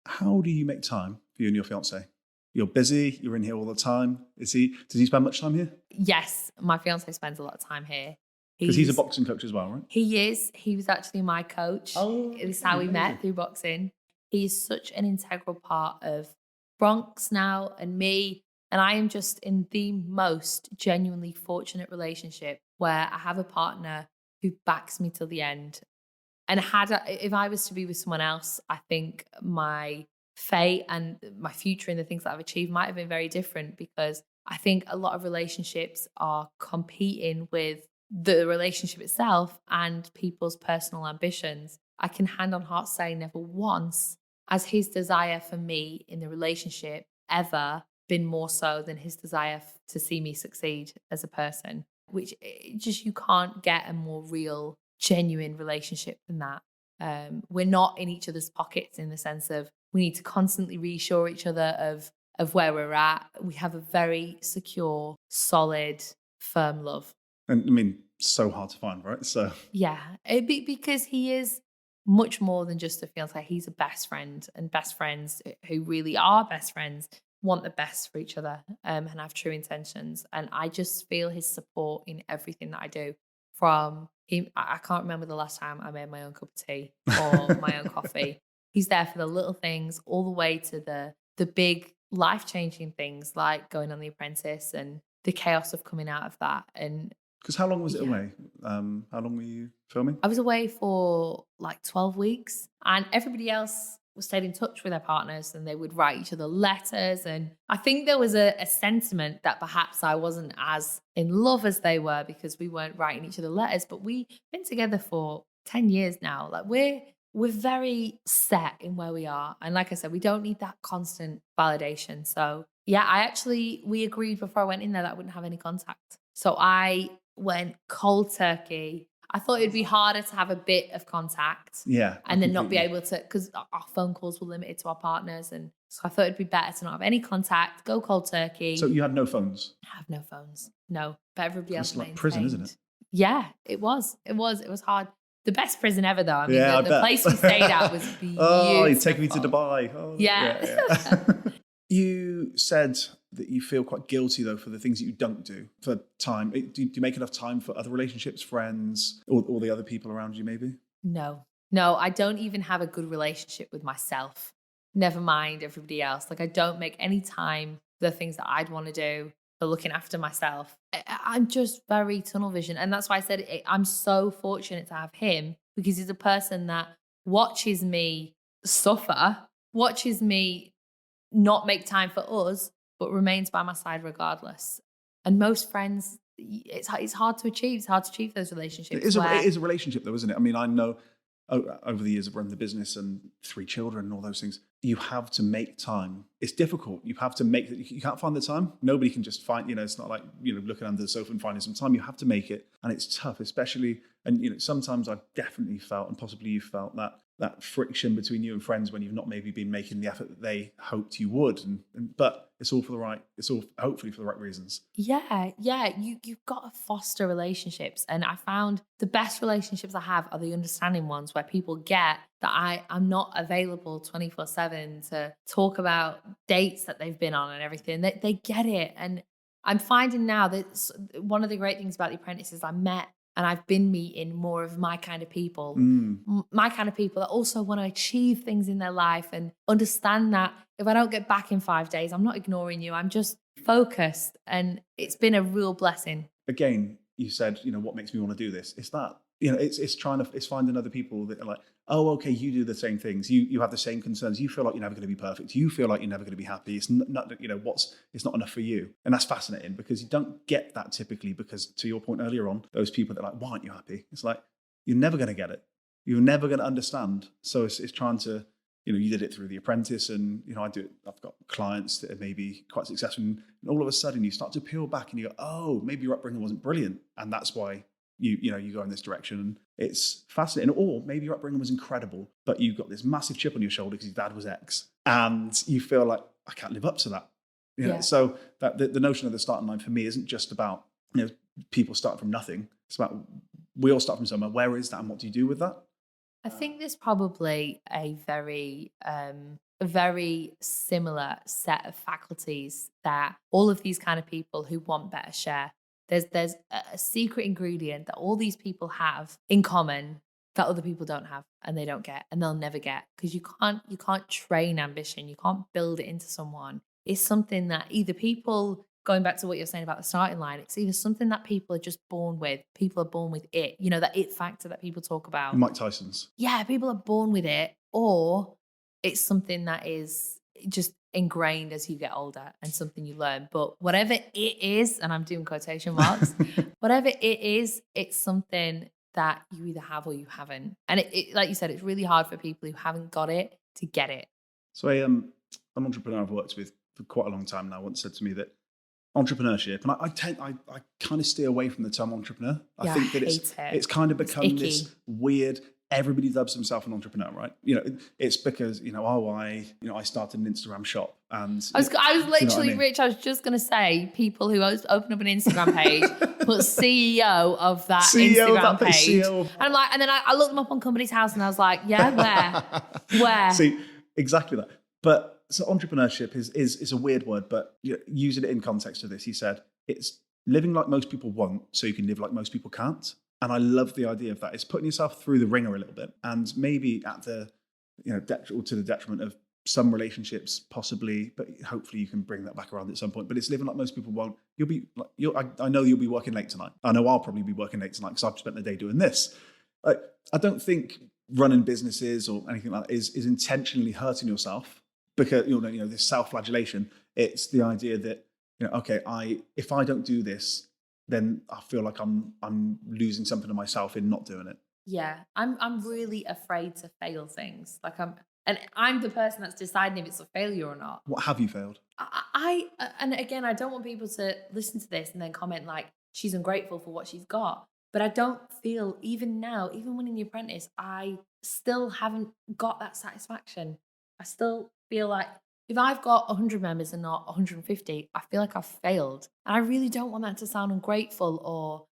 How do you make time for you and your fiance? You're busy, you're in here all the time. Does he spend much time here? Yes, my fiance spends a lot of time here. Because he's a boxing coach as well, right? He is. He was actually my coach. Oh, this is how we met, through boxing. He's such an integral part of Bronx now and me. And I am just in the most genuinely fortunate relationship where I have a partner who backs me till the end. And if I was to be with someone else, I think my fate and my future and the things that I've achieved might have been very different, because I think a lot of relationships are competing with the relationship itself and people's personal ambitions. I can hand on heart say never once has his desire for me in the relationship ever been more so than his desire to see me succeed as a person, which just, you can't get a more real, genuine relationship than that. We're not in each other's pockets in the sense of we need to constantly reassure each other of where we're at. We have a very secure, solid, firm love. And I mean, so hard to find, right? So yeah, because he is much more than just a fiance. He's a best friend, and best friends who really are best friends want the best for each other and have true intentions. And I just feel his support in everything that I do. From him, I can't remember the last time I made my own cup of tea or my own coffee. He's there for the little things, all the way to the big life-changing things like going on The Apprentice and the chaos of coming out of that. And because how long was it away? How long were you filming? I was away for like 12 weeks, and everybody else stayed in touch with their partners, and they would write each other letters. And I think there was a sentiment that perhaps I wasn't as in love as they were, because we weren't writing each other letters. But we've been together for 10 years now. Like we're very set in where we are. And like I said, we don't need that constant validation. So yeah, we agreed before I went in there that I wouldn't have any contact. So I went cold turkey. I thought it'd be harder to have a bit of contact. Yeah. And then not be able to, because our phone calls were limited to our partners. And so I thought it'd be better to not have any contact, go cold turkey. So you had no phones? I have no phones. No. But everybody else maintained. It's like prison, isn't it? Yeah, it was. It was hard. The best prison ever, though. I mean, the place we stayed at was beautiful. Oh, you're taking me to Dubai. Oh, yeah. You said that you feel quite guilty, though, for the things that you don't do for time. Do you make enough time for other relationships, friends, or the other people around you, maybe? No, I don't even have a good relationship with myself. Never mind everybody else. Like, I don't make any time for the things that I'd want to do, for looking after myself. I'm just very tunnel vision. And that's why I said I'm so fortunate to have him, because he's a person that watches me suffer, watches me not make time for us, but remains by my side regardless. And most friends, it's hard to achieve. It's hard to achieve those relationships. It is a relationship though, isn't it? I mean, I know over the years I've run the business and 3 children and all those things, you have to make time. It's difficult. You have to make it. You can't find the time. Nobody can just find, it's not like, looking under the sofa and finding some time. You have to make it. And it's tough, especially, and sometimes I've definitely felt, and possibly you felt that friction between you and friends when you've not maybe been making the effort that they hoped you would. But it's all hopefully for the right reasons. Yeah. You've got to foster relationships. And I found the best relationships I have are the understanding ones where people get that I'm not available 24/7 to talk about dates that they've been on and everything. They get it. And I'm finding now that one of the great things about The Apprentice is I met and I've been meeting more of my kind of people, my kind of people that also want to achieve things in their life and understand that if I don't get back in 5 days, I'm not ignoring you. I'm just focused. And it's been a real blessing. Again, you said, what makes me want to do this? It's that, it's finding other people that are like, oh, okay, you do the same things. You have the same concerns. You feel like you're never going to be perfect. You feel like you're never going to be happy. It's not it's not enough for you. And that's fascinating because you don't get that typically because, to your point earlier on, those people that are like, why aren't you happy? It's like, you're never going to get it. You're never going to understand. So it's trying to, you did it through The Apprentice and, I've got clients that are maybe quite successful and all of a sudden you start to peel back and you go, oh, maybe your upbringing wasn't brilliant. And that's why you go in this direction. And it's fascinating. Or maybe your upbringing was incredible, but you've got this massive chip on your shoulder because your dad was X and you feel like, I can't live up to that. So that the notion of the starting line for me isn't just about, people start from nothing. It's about, we all start from somewhere. Where is that and what do you do with that? I think there's probably a very similar set of faculties that all of these kind of people who want better share. There's a secret ingredient that all these people have in common that other people don't have and they don't get and they'll never get because you can't train ambition. You can't build it into someone. It's something that either people, going back to what you're saying about the starting line, it's either something that people are just born with. People are born with it. That it factor that people talk about. Mike Tyson's. Yeah, people are born with it. Or it's something that is just ingrained as you get older and something you learn. But whatever it is, and I'm doing quotation marks, whatever it is, it's something that you either have or you haven't. And it like you said, it's really hard for people who haven't got it to get it. So an entrepreneur I've worked with for quite a long time now once said to me that entrepreneurship, and I kind of steer away from the term entrepreneur. I think that it's kind of become this weird, everybody dubs themselves an entrepreneur, right? It's because, I started an Instagram shop and I was literally, Rich, I was just going to say people who open up an Instagram page, put CEO of that Instagram page. And I'm like, and then I looked them up on Company's House and I was like, yeah, where? See, exactly that. But so entrepreneurship is a weird word, but using it in context of this, he said, it's living like most people won't so you can live like most people can't. And I love the idea of that. It's putting yourself through the ringer a little bit and maybe at the, to the detriment of some relationships possibly, but hopefully you can bring that back around at some point. But it's living like most people won't. I know you'll be working late tonight. I know I'll probably be working late tonight because I've spent the day doing this. I don't think running businesses or anything like that is intentionally hurting yourself because, this self-flagellation. It's the idea that, if I don't do this, then I feel like I'm losing something of myself in not doing it. Yeah, I'm really afraid to fail things. I'm the person that's deciding if it's a failure or not. What have you failed? And again, I don't want people to listen to this and then comment like she's ungrateful for what she's got. But I don't feel, even now, even winning The Apprentice, I still haven't got that satisfaction. I still feel like if I've got 100 members and not 150, I feel like I've failed. And I really don't want that to sound ungrateful or,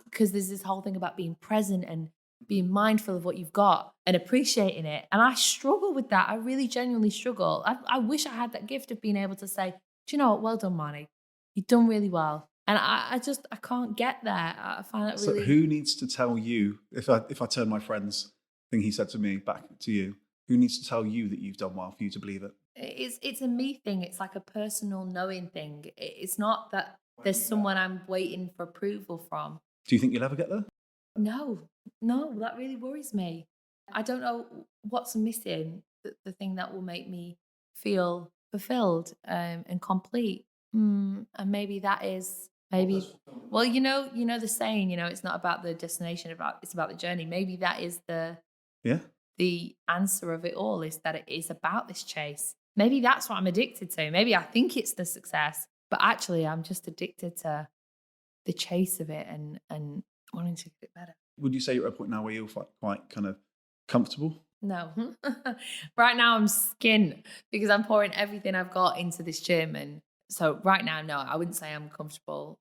because there's this whole thing about being present and being mindful of what you've got and appreciating it. And I struggle with that. I really genuinely struggle. I wish I had that gift of being able to say, do you know what? Well done, Marnie. You've done really well. And I can't get there. I find that really... So who needs to tell you, if I turn my friend's thing he said to me back to you, who needs to tell you that you've done well for you to believe it? It's a me thing. It's like a personal knowing thing. It's not that there's someone I'm waiting for approval from. Do you think you'll ever get there? No, that really worries me. I don't know what's missing, the thing that will make me feel fulfilled and complete. And maybe that is maybe. Well, the saying, it's not about the destination, it's about the journey. Maybe that is Yeah. the answer of it all, is that it is about this chase. Maybe that's what I'm addicted to. Maybe I think it's the success, but actually I'm just addicted to the chase of it and wanting to get it better. Would you say you're at a point now where you're quite kind of comfortable? No. Right now I'm skint because I'm pouring everything I've got into this gym. And so right now, no, I wouldn't say I'm comfortable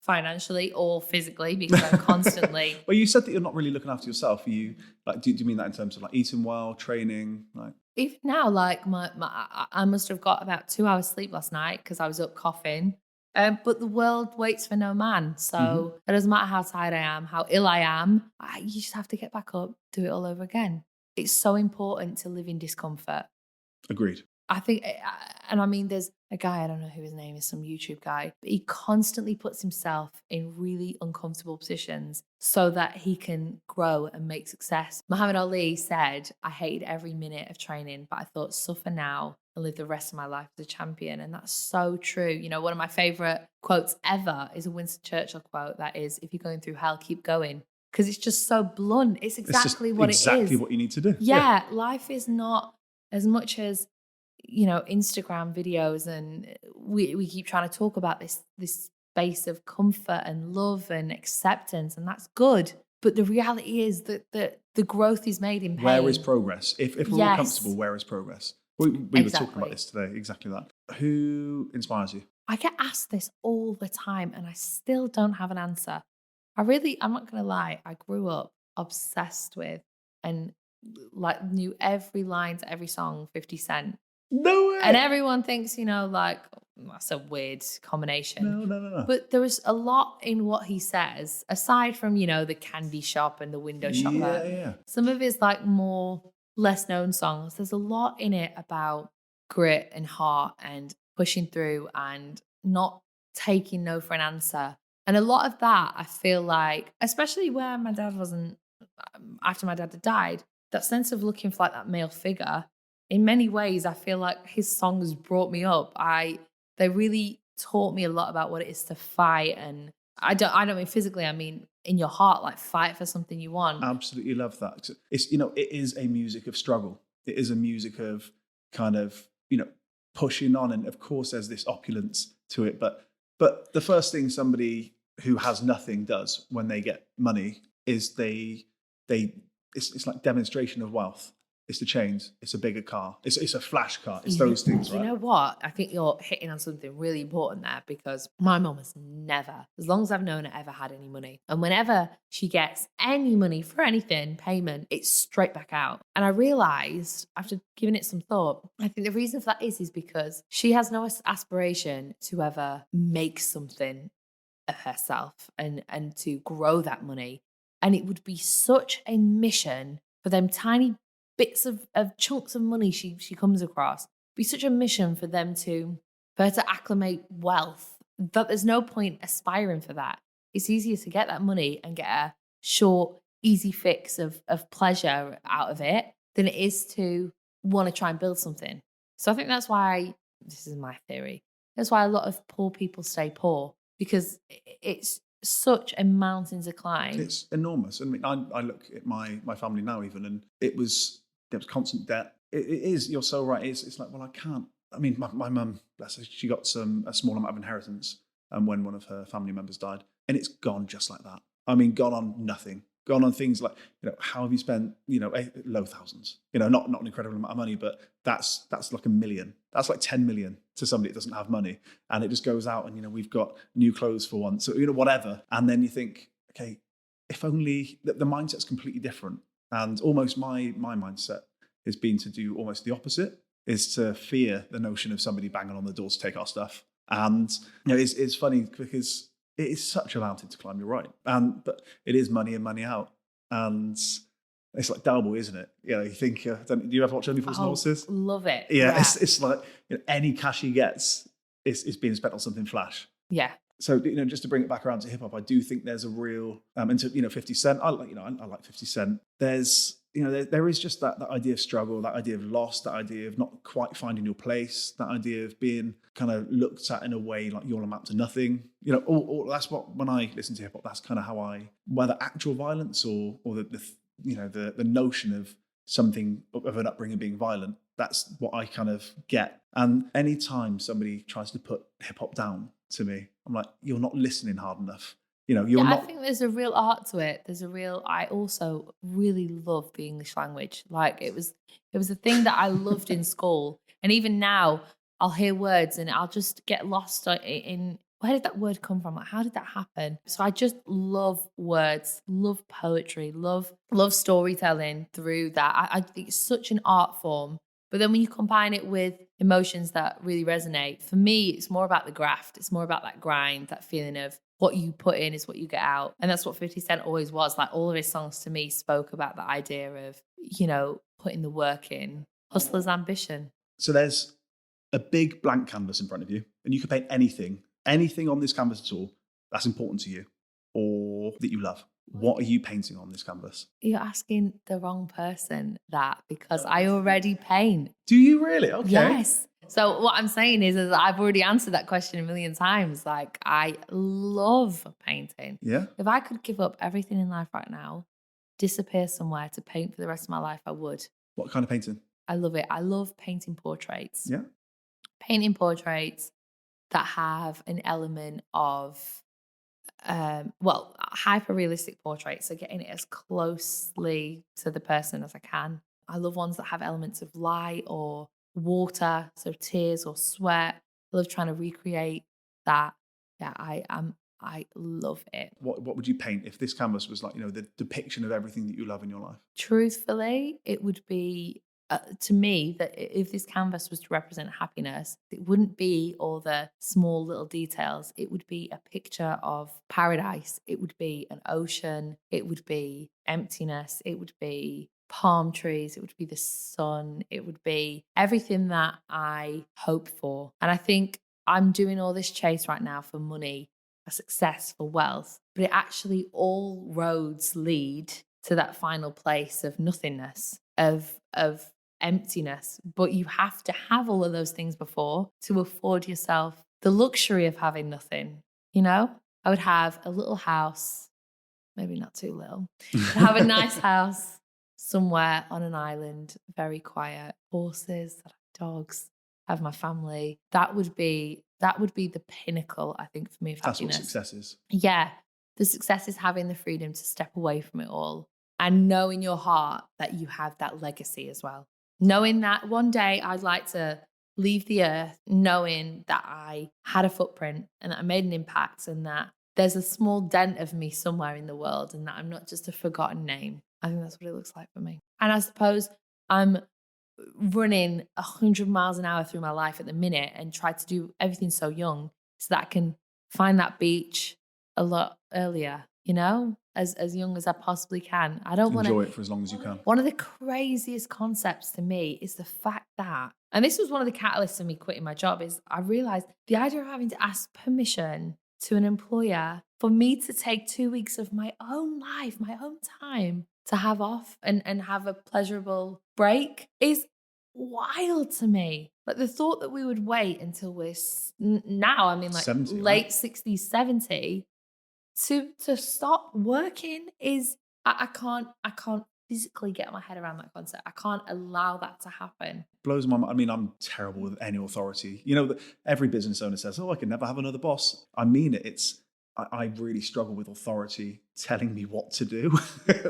financially or physically, because I'm constantly. Well, you said that you're not really looking after yourself. Are you like, do you mean that in terms of like eating well, training? Like, Even now, like I must have got about 2 hours sleep last night because I was up coughing. But the world waits for no man. So it doesn't matter how tired I am, how ill I am, you just have to get back up, do it all over again. It's so important to live in discomfort. Agreed. I think, and I mean, there's a guy, I don't know who his name is, some YouTube guy, but he constantly puts himself in really uncomfortable positions so that he can grow and make success. Muhammad Ali said, I hated every minute of training, but I thought, suffer now and live the rest of my life as a champion. And that's so true. One of my favorite quotes ever is a Winston Churchill quote that is, if you're going through hell, keep going. Because it's just so blunt. It's exactly what it is. Exactly what you need to do. Yeah, life is not as much as Instagram videos, and we keep trying to talk about this space of comfort and love and acceptance, and that's good. But the reality is that the growth is made in pain. Where is progress? If we're all comfortable, where is progress? We were talking about this today, exactly that. Who inspires you? I get asked this all the time, and I still don't have an answer. I'm not going to lie, I grew up obsessed with and like knew every line to every song, 50 Cent. No way. And everyone thinks, like, that's a weird combination. No. But there was a lot in what he says, aside from, the candy shop and the window shopper. Yeah. Some of his like more less known songs, there's a lot in it about grit and heart and pushing through and not taking no for an answer. And a lot of that, I feel like, especially where my dad wasn't, after my dad had died, that sense of looking for like that male figure, in many ways, I feel like his songs brought me up. They really taught me a lot about what it is to fight. And I don't mean physically, I mean in your heart, like fight for something you want. Absolutely love that. It's, it is a music of struggle. It is a music of kind of, pushing on. And of course there's this opulence to it. But the first thing somebody who has nothing does when they get money is it's like demonstration of wealth. It's the chains. It's a bigger car. It's a flash car. It's those things, right? You know what? I think you're hitting on something really important there, because my mum has never, as long as I've known her, ever had any money. And whenever she gets any money for anything, payment, it's straight back out. And I realised, after giving it some thought, I think the reason for that is because she has no aspiration to ever make something of herself and to grow that money. And it would be such a mission for them tiny bits of chunks of money she comes across. It'd be such a mission for her to acclimate wealth that there's no point aspiring for that. It's easier to get that money and get a short, easy fix of pleasure out of it than it is to want to try and build something. So I think that's why, this is my theory, that's why a lot of poor people stay poor, because it's such a mountain to climb. It's enormous. I mean, I look at my family now even, and there was constant debt. It is, you're so right. It's like, well, I can't. I mean, my mum, bless her, she got a small amount of inheritance when one of her family members died, and it's gone just like that. I mean, gone on nothing. Gone on things like, how have you spent, low thousands? Not an incredible amount of money, but that's like $1 million. That's like 10 million to somebody that doesn't have money. And it just goes out and, we've got new clothes for once, so, whatever. And then you think, okay, if only the mindset's completely different. And almost my mindset has been to do almost the opposite, is to fear the notion of somebody banging on the door to take our stuff. And, it's funny because it is such a mountain to climb, you're right. But it is money in, money out. And it's like Dalboy, isn't it? You think, do you ever watch Only Fools and Horses? Love it. Yeah. It's like, any cash he gets is being spent on something flash. Yeah. So, just to bring it back around to hip hop, I do think there's a real, into, 50 Cent. I like 50 Cent. There's, there is just that idea of struggle, that idea of loss, that idea of not quite finding your place, that idea of being kind of looked at in a way like you'll amount to nothing. Or that's what, when I listen to hip hop, that's kind of how whether actual violence or the notion of something of an upbringing being violent, that's what I kind of get. And anytime somebody tries to put hip hop down to me, I'm like, you're not listening hard enough. I think there's a real art to it. I also really love the English language. Like it was a thing that I loved in school. And even now I'll hear words and I'll just get lost in where did that word come from? Like, how did that happen? So I just love words, love poetry, love storytelling through that. I think it's such an art form. But then when you combine it with emotions that really resonate, for me, it's more about the graft. It's more about that grind, that feeling of what you put in is what you get out. And that's what 50 Cent always was. Like all of his songs to me spoke about the idea of, putting the work in, hustler's ambition. So there's a big blank canvas in front of you and you can paint anything on this canvas at all that's important to you or that you love. What are you painting on this canvas? You're asking the wrong person that because I already paint. Do you really? Okay. Yes. So what I'm saying is I've already answered that question a million times. Like I love painting. Yeah. If I could give up everything in life right now, disappear somewhere to paint for the rest of my life, I would. What kind of painting? I love it. I love painting portraits. Yeah. Painting portraits that have an element of hyper realistic portraits, so getting it as closely to the person as I can. I love ones that have elements of light or water, so tears or sweat. I love trying to recreate that. Yeah, I love it. What would you paint if this canvas was like, the depiction of everything that you love in your life? Truthfully, it would be to me that if this canvas was to represent happiness, it wouldn't be all the small little details. It would be a picture of paradise. It would be an ocean. It would be emptiness. It would be palm trees. It would be the sun. It would be everything that I hope for. And I think I'm doing all this chase right now for money, for success, for wealth, but it actually all roads lead to that final place of nothingness, of emptiness. But you have to have all of those things before to afford yourself the luxury of having nothing. I would have a little house, maybe not too little, but have a nice house somewhere on an island, very quiet, horses, dogs, have my family. That would be the pinnacle, I think, for me of happiness. That's what success is. Yeah. The success is having the freedom to step away from it all and know in your heart that you have that legacy as well. Knowing that one day I'd like to leave the earth, knowing that I had a footprint and that I made an impact and that there's a small dent of me somewhere in the world and that I'm not just a forgotten name. I think that's what it looks like for me. And I suppose I'm running 100 miles an hour through my life at the minute and try to do everything so young so that I can find that beach a lot earlier, as young as I possibly can. I don't want to enjoy it for as long as you can. One of the craziest concepts to me is the fact that, and this was one of the catalysts of me quitting my job, is I realized the idea of having to ask permission to an employer for me to take 2 weeks of my own life, my own time to have off and have a pleasurable break is wild to me. Like the thought that we would wait until we're now, 70, late right? 60s, 70 to stop working is I can't physically get my head around that concept. I can't allow that to happen. Blows my mind. I'm terrible with any authority. Every business owner says, "Oh, I can never have another boss." I mean it. I really struggle with authority telling me what to do,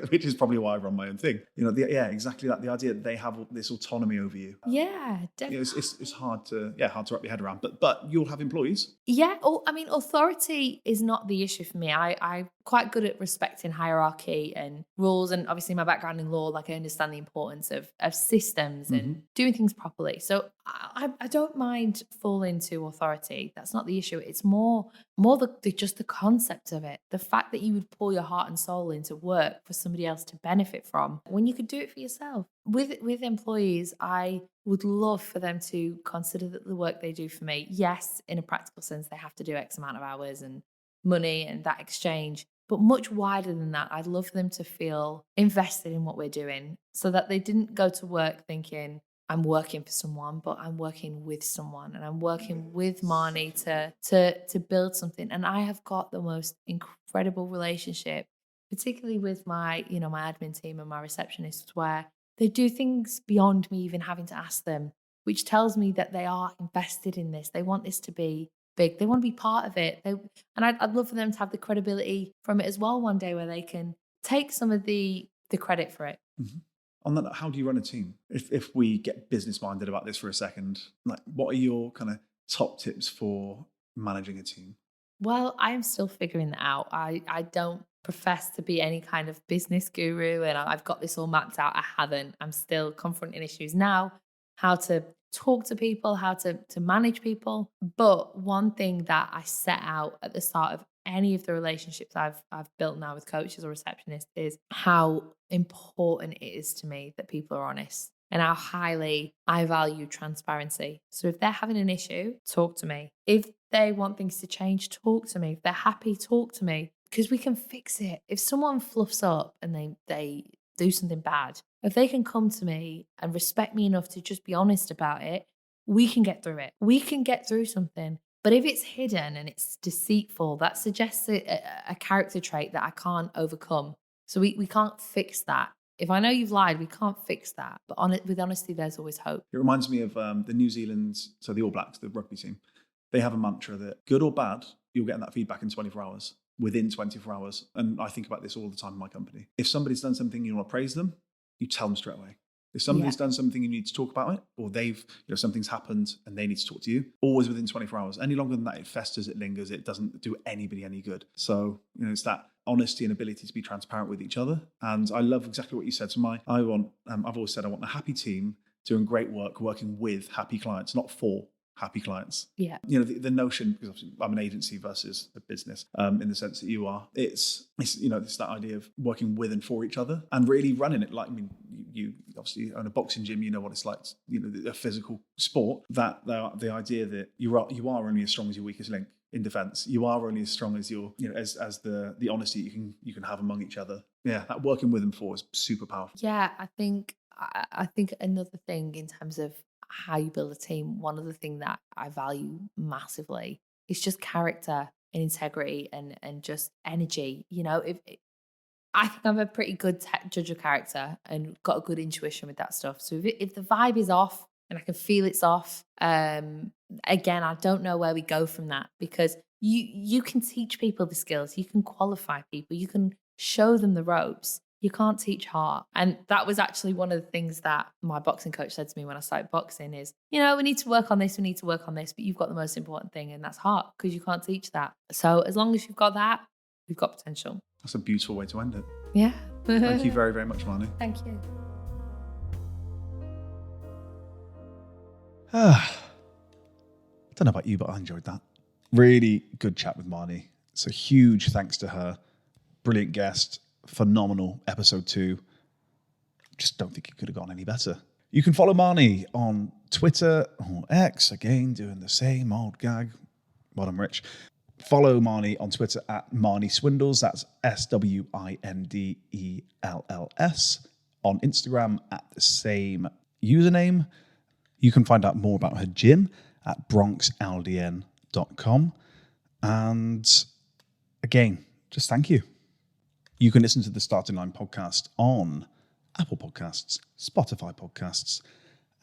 which is probably why I run my own thing. Exactly that. The idea that they have this autonomy over you. Yeah, definitely. It's hard to wrap your head around. But you'll have employees. Yeah. Authority is not the issue for me. I'm quite good at respecting hierarchy and rules, and obviously my background in law, like I understand the importance of systems and doing things properly. So I don't mind falling to authority. That's not the issue. It's more just the concept of it. The fact that you would pour your heart and soul into work for somebody else to benefit from when you could do it for yourself. With employees, I would love for them to consider that the work they do for me, yes, in a practical sense, they have to do X amount of hours and money and that exchange. But much wider than that, I'd love them to feel invested in what we're doing so that they didn't go to work thinking, I'm working for someone, but I'm working with someone, and I'm working with Marnie to build something. And I have got the most incredible relationship, particularly with my admin team and my receptionists, where they do things beyond me even having to ask them, which tells me that they are invested in this. They want this to be big. They want to be part of it. And I'd love for them to have the credibility from it as well one day, where they can take some of the credit for it. Mm-hmm. On that, how do you run a team? If we get business minded about this for a second, like, what are your kind of top tips for managing a team? Well, I am still figuring that out. I don't profess to be any kind of business guru and I've got this all mapped out. I haven't. I'm still confronting issues now, how to talk to people, how to manage people. But one thing that I set out at the start of any of the relationships I've built now with coaches or receptionists is how important it is to me that people are honest and how highly I value transparency. So if they're having an issue, talk to me. If they want things to change, talk to me. If they're happy, talk to me, because we can fix it. If someone fluffs up and they do something bad, if they can come to me and respect me enough to just be honest about it, we can get through it. We can get through something. But if it's hidden and it's deceitful, that suggests a character trait that I can't overcome. So we can't fix that. If I know you've lied, we can't fix that. But with honesty, there's always hope. It reminds me of the New Zealand, so the All Blacks, the rugby team. They have a mantra that good or bad, you'll get that feedback in 24 hours, within 24 hours. And I think about this all the time in my company. If somebody's done something you want to praise them, you tell them straight away. If somebody's done something you need to talk about it, or something's happened and they need to talk to you, always within 24 hours. Any longer than that, it festers, it lingers, it doesn't do anybody any good. So, it's that honesty and ability to be transparent with each other. And I love exactly what you said. So I've always said I want a happy team doing great work, working with happy clients, not for happy clients. Yeah. The notion, because obviously I'm an agency versus a business, in the sense that you are, it's that idea of working with and for each other and really running it. Like, you obviously own a boxing gym, you know what it's like, a physical sport, that the idea that you are only as strong as your weakest link in defense. You are only as strong as your, as the honesty you can have among each other. Yeah. That working with and for is super powerful. Yeah. I think another thing in terms of how you build a team, one of the things that I value massively is just character and integrity and just energy. I think I'm a pretty good judge of character and got a good intuition with that stuff. So if the vibe is off and I can feel it's off, again, I don't know where we go from that, because you can teach people the skills, you can qualify people, you can show them the ropes. You can't teach heart. And that was actually one of the things that my boxing coach said to me when I started boxing is, we need to work on this, but you've got the most important thing, and that's heart, because you can't teach that. So as long as you've got that, you've got potential. That's a beautiful way to end it. Yeah. Thank you very, very much, Marnie. Thank you. I don't know about you, but I enjoyed that. Really good chat with Marnie. So huge thanks to her. Brilliant guest. Phenomenal episode 2. Just don't think it could have gone any better. You can follow Marnie on Twitter or X, again, doing the same old gag. Well, I'm rich. Follow Marnie on Twitter at Marnie Swindells. That's SWINDELLS. On Instagram at the same username. You can find out more about her gym at bronxldn.com. And again, just thank you. You can listen to the Starting Line podcast on Apple Podcasts, Spotify Podcasts,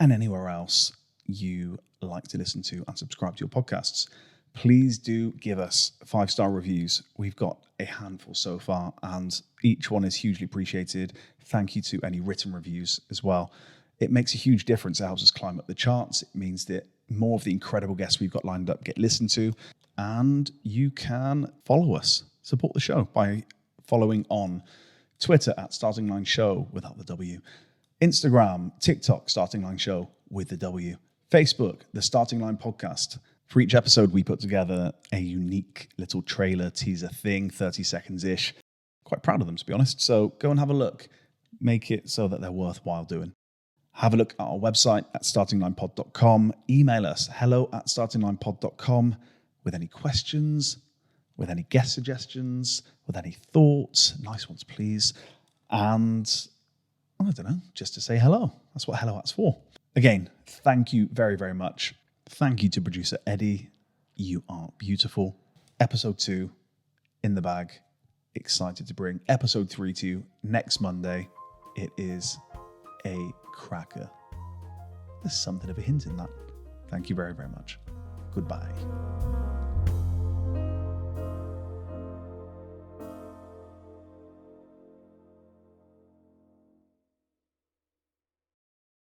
and anywhere else you like to listen to and subscribe to your podcasts. Please do give us 5-star reviews. We've got a handful so far, and each one is hugely appreciated. Thank you to any written reviews as well. It makes a huge difference. It helps us climb up the charts. It means that more of the incredible guests we've got lined up get listened to, and you can follow us, support the show by following on Twitter at Starting Line Show without the W, Instagram, TikTok, Starting Line Show with the W, Facebook, the Starting Line Podcast. For each episode, we put together a unique little trailer teaser thing, 30 seconds-ish. Quite proud of them, to be honest. So go and have a look. Make it so that they're worthwhile doing. Have a look at our website at startinglinepod.com. Email us, hello@startinglinepod.com with any questions with any guest suggestions, with any thoughts. Nice ones, please. And I don't know, just to say hello. That's what Hello At's for. Again, thank you very, very much. Thank you to producer Eddie. You are beautiful. Episode 2 in the bag. Excited to bring episode 3 to you next Monday. It is a cracker. There's something of a hint in that. Thank you very, very much. Goodbye.